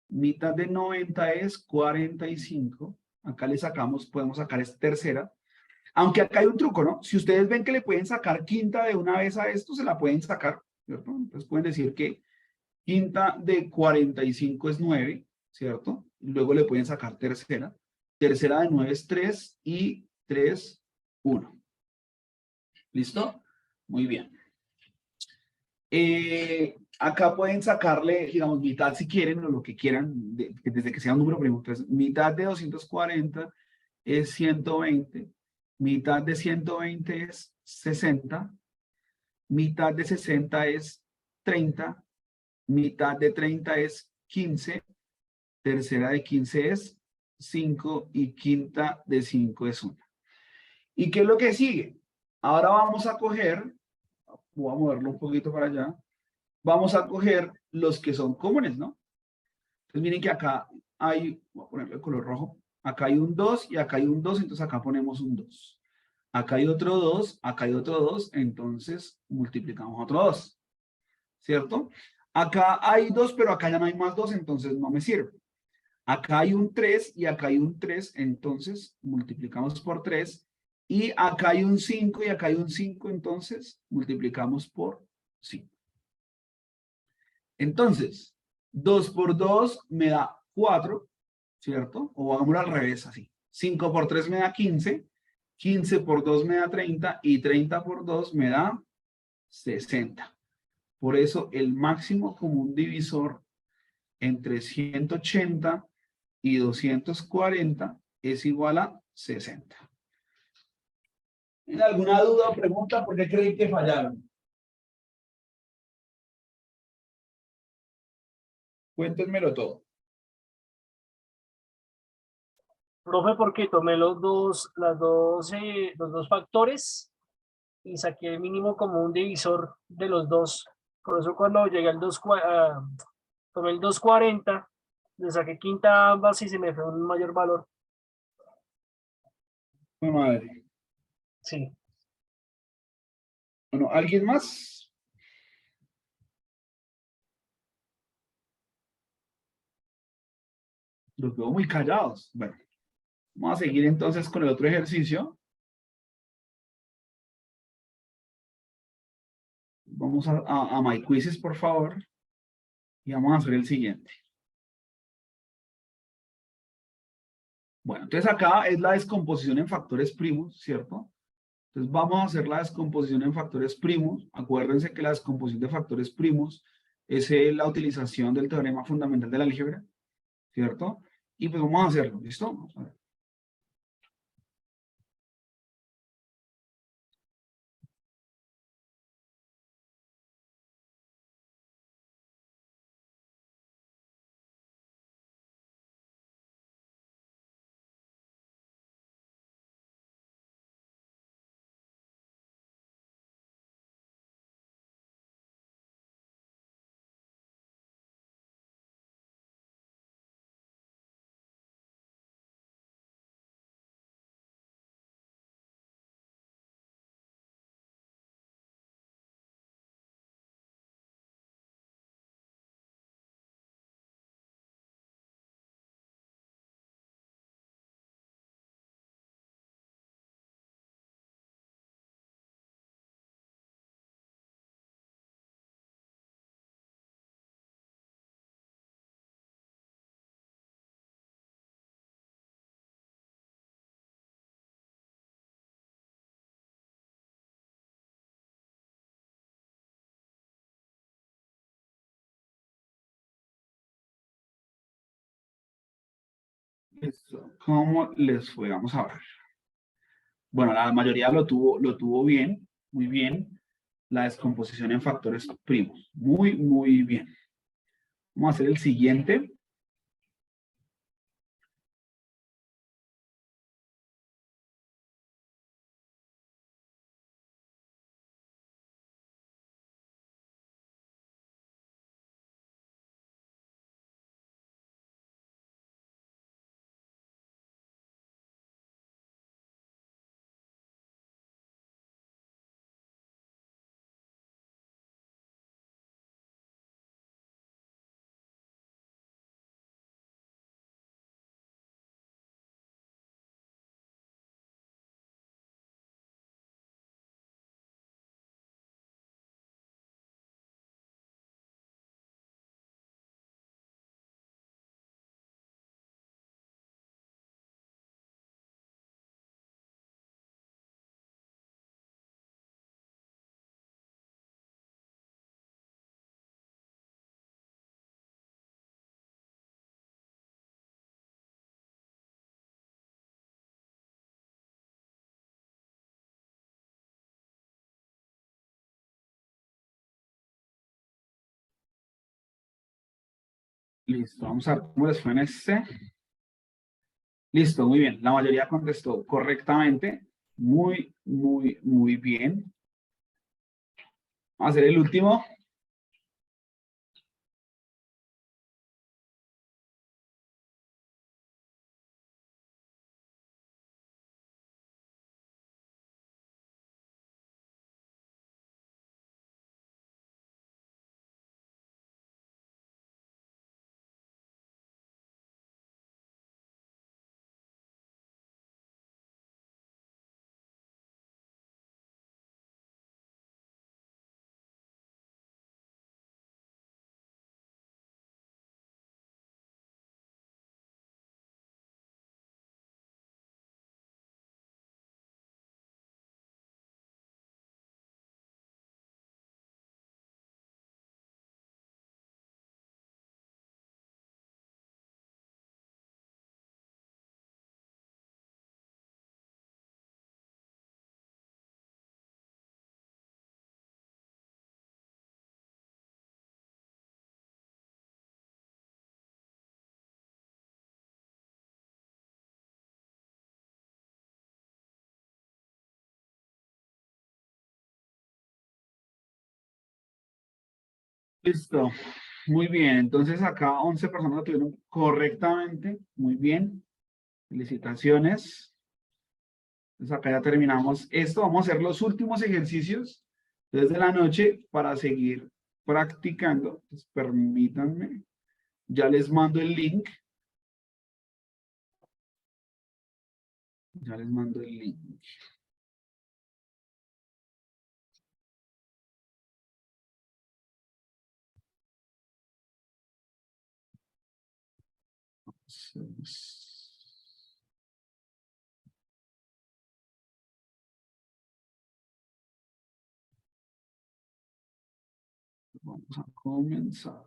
A: Mitad de 90 es 45. Acá le sacamos, podemos sacar esta tercera. Aunque acá hay un truco, ¿no? Si ustedes ven que le pueden sacar quinta de una vez a esto, se la pueden sacar, ¿cierto? Entonces pueden decir que Quinta de 45 es 9, ¿cierto? Luego le pueden sacar tercera. Tercera de 9 es 3 y 3, 1. ¿Listo? Muy bien. Acá pueden sacarle, digamos, mitad si quieren o lo que quieran, desde que sea un número primo. Entonces, mitad de 240 es 120, mitad de 120 es 60, mitad de 60 es 30, mitad de 30 es 15, tercera de 15 es 5 y quinta de 5 es 1. ¿Y qué es lo que sigue? Ahora vamos a coger, voy a moverlo un poquito para allá, vamos a coger los que son comunes, ¿no? Entonces miren que acá hay, voy a ponerle el color rojo, acá hay un 2 y acá hay un 2, entonces acá ponemos un 2. Acá hay otro 2, acá hay otro 2, entonces multiplicamos otro 2, ¿cierto? Acá hay 2, pero acá ya no hay más 2, entonces no me sirve. Acá hay un 3 y acá hay un 3, entonces multiplicamos por 3. Y acá hay un 5 y acá hay un 5, entonces multiplicamos por 5. Entonces, 2 por 2 me da 4, ¿cierto? O hagámoslo al revés, así. 5 por 3 me da 15, 15 por 2 me da 30 y 30 por 2 me da 60. Por eso el máximo común divisor entre 180 y 240 es igual a 60. ¿Tienen alguna duda o pregunta? ¿Por qué creen que fallaron? Cuéntenmelo todo.
H: Profe, porque tomé los dos factores y saqué el mínimo común divisor de los dos. Por eso cuando llegué al tomé el 240, le saqué quinta a ambas y se me fue un mayor valor.
A: Bueno, madre.
H: Sí.
A: Bueno, ¿alguien más? Los veo muy callados. Bueno, vamos a seguir entonces con el otro ejercicio. Vamos a My Quizzes, por favor. Y vamos a hacer el siguiente. Bueno, entonces acá es la descomposición en factores primos, ¿cierto? Entonces vamos a hacer la descomposición en factores primos. Acuérdense que la descomposición de factores primos es la utilización del teorema fundamental de la álgebra, ¿cierto? Y pues vamos a hacerlo, ¿listo? Vamos a ver. Listo. ¿Cómo les fue? Vamos a ver. Bueno, la mayoría lo tuvo bien, muy bien. La descomposición en factores primos. Muy, muy bien. Vamos a hacer el siguiente. Listo, vamos a ver cómo les fue en este. Listo, muy bien. La mayoría contestó correctamente. Muy bien. Vamos a hacer el último. Listo. Muy bien. Entonces acá 11 personas lo tuvieron correctamente. Muy bien. Felicitaciones. Entonces acá ya terminamos esto. Vamos a hacer los últimos ejercicios desde la noche para seguir practicando. Entonces, permítanme. Ya les mando el link. Ya les mando el link. Entonces, vamos a comenzar.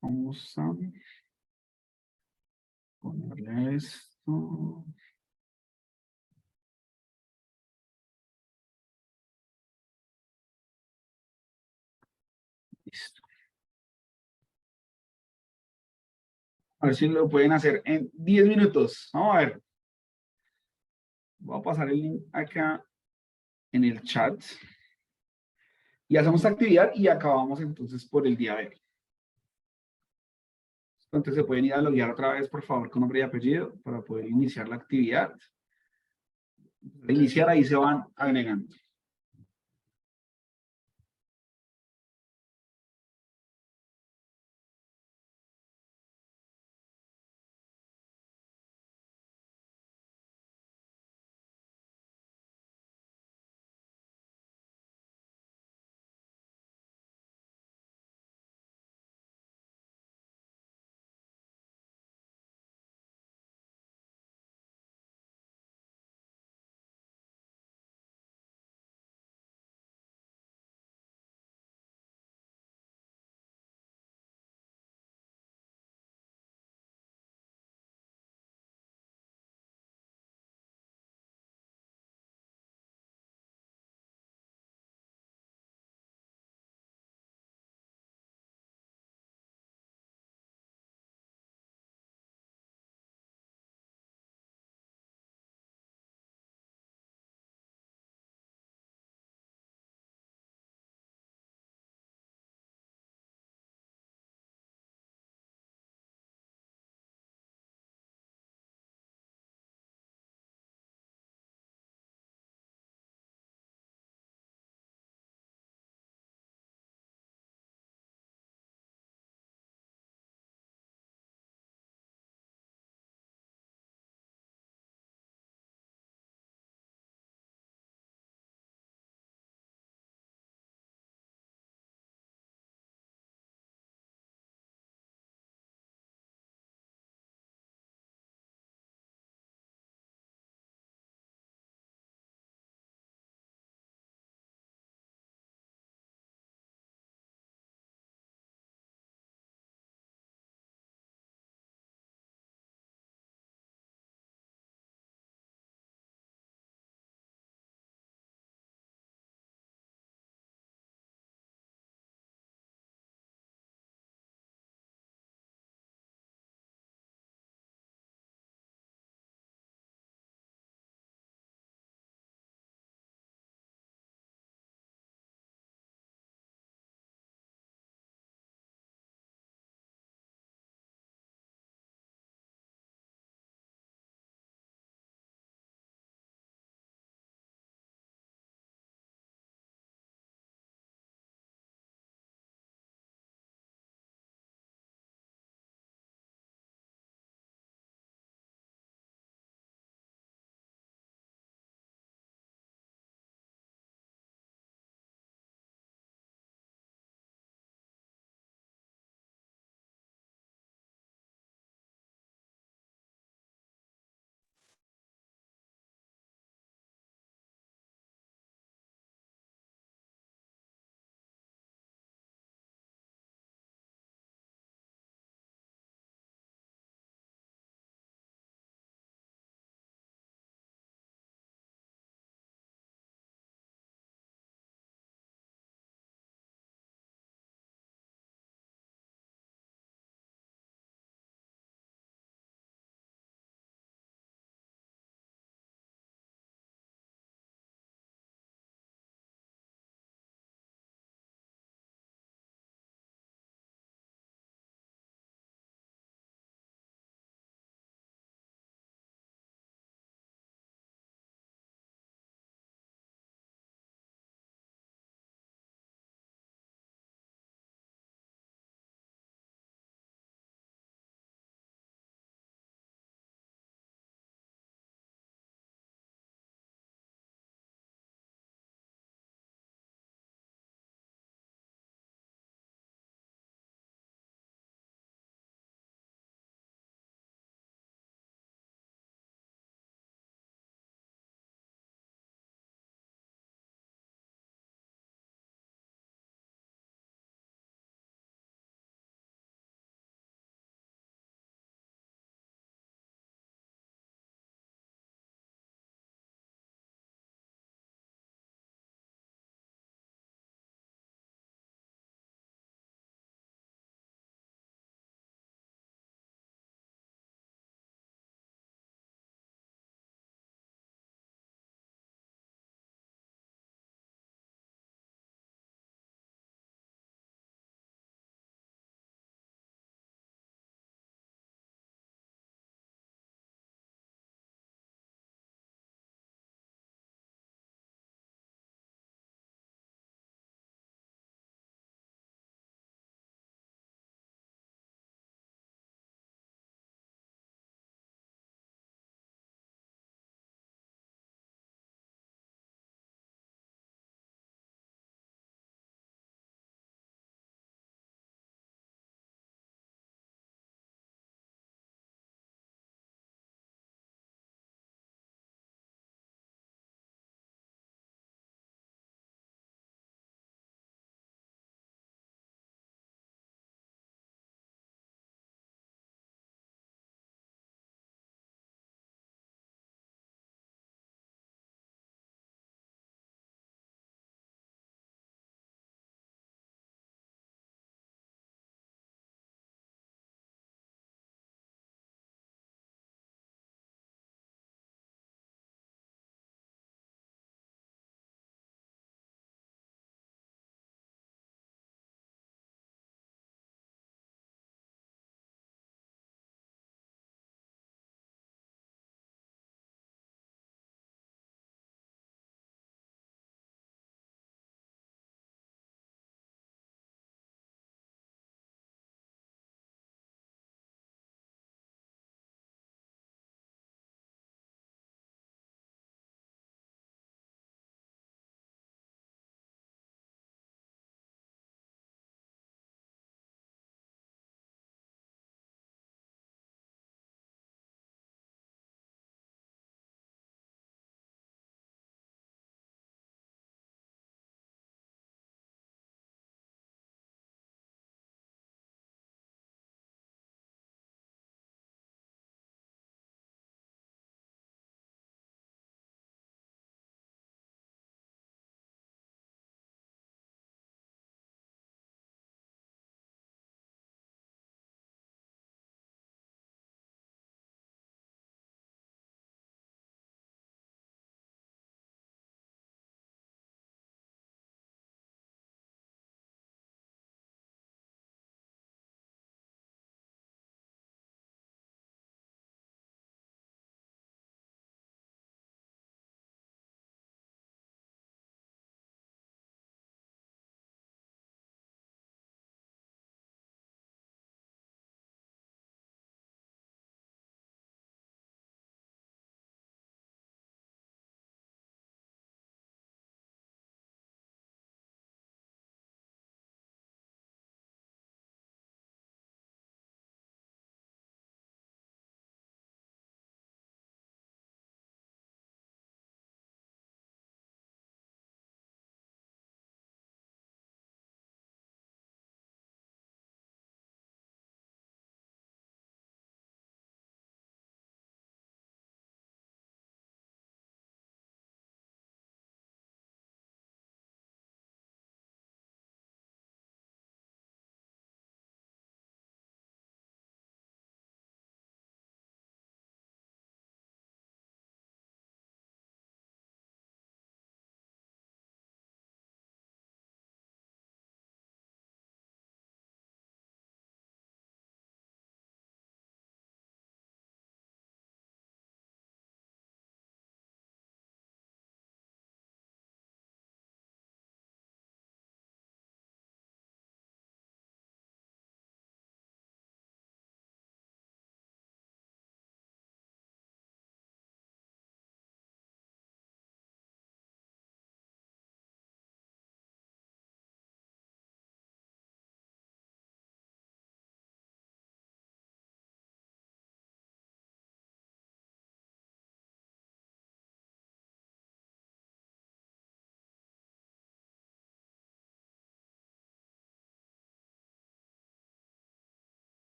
A: Vamos a ponerle esto. Listo. A ver si lo pueden hacer en 10 minutos. Vamos a ver. Voy a pasar el link acá en el chat. Y hacemos esta actividad y acabamos entonces por el día de hoy. Entonces se pueden ir a loguear otra vez, por favor, con nombre y apellido para poder iniciar la actividad. Iniciar, ahí se van agregando.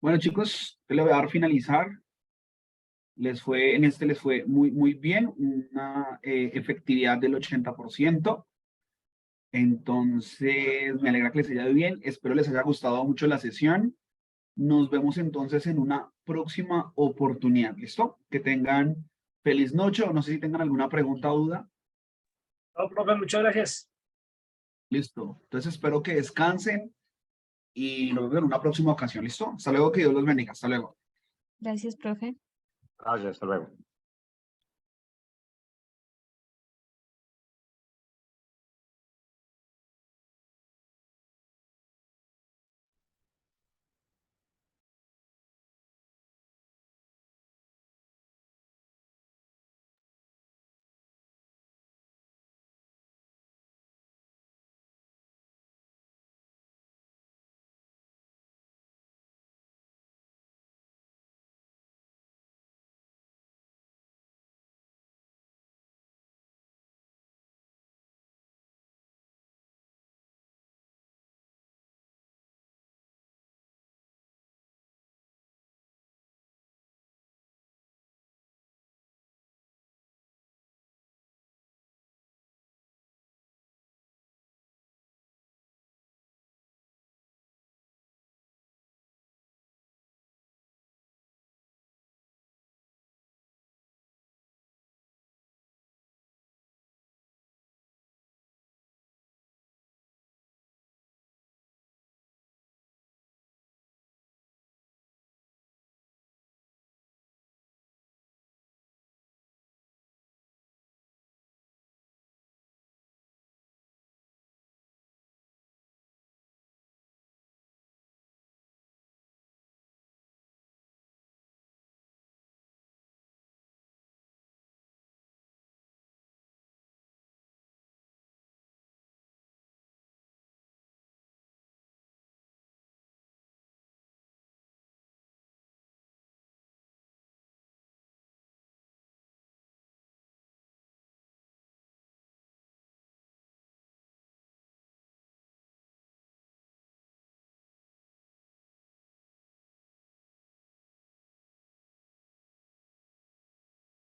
A: Bueno, chicos, le voy a dar finalizar. Les fue muy bien, una efectividad del 80%. Entonces, me alegra que les haya ido bien. Espero les haya gustado mucho la sesión. Nos vemos entonces en una próxima oportunidad. ¿Listo? Que tengan feliz noche, o no sé si tengan alguna pregunta o duda.
H: No, profe, muchas gracias.
A: Listo. Entonces, espero que descansen y nos vemos en una próxima ocasión. ¿Listo? Hasta luego, que Dios los bendiga. Hasta luego.
F: Gracias, profe.
J: Gracias, hasta luego.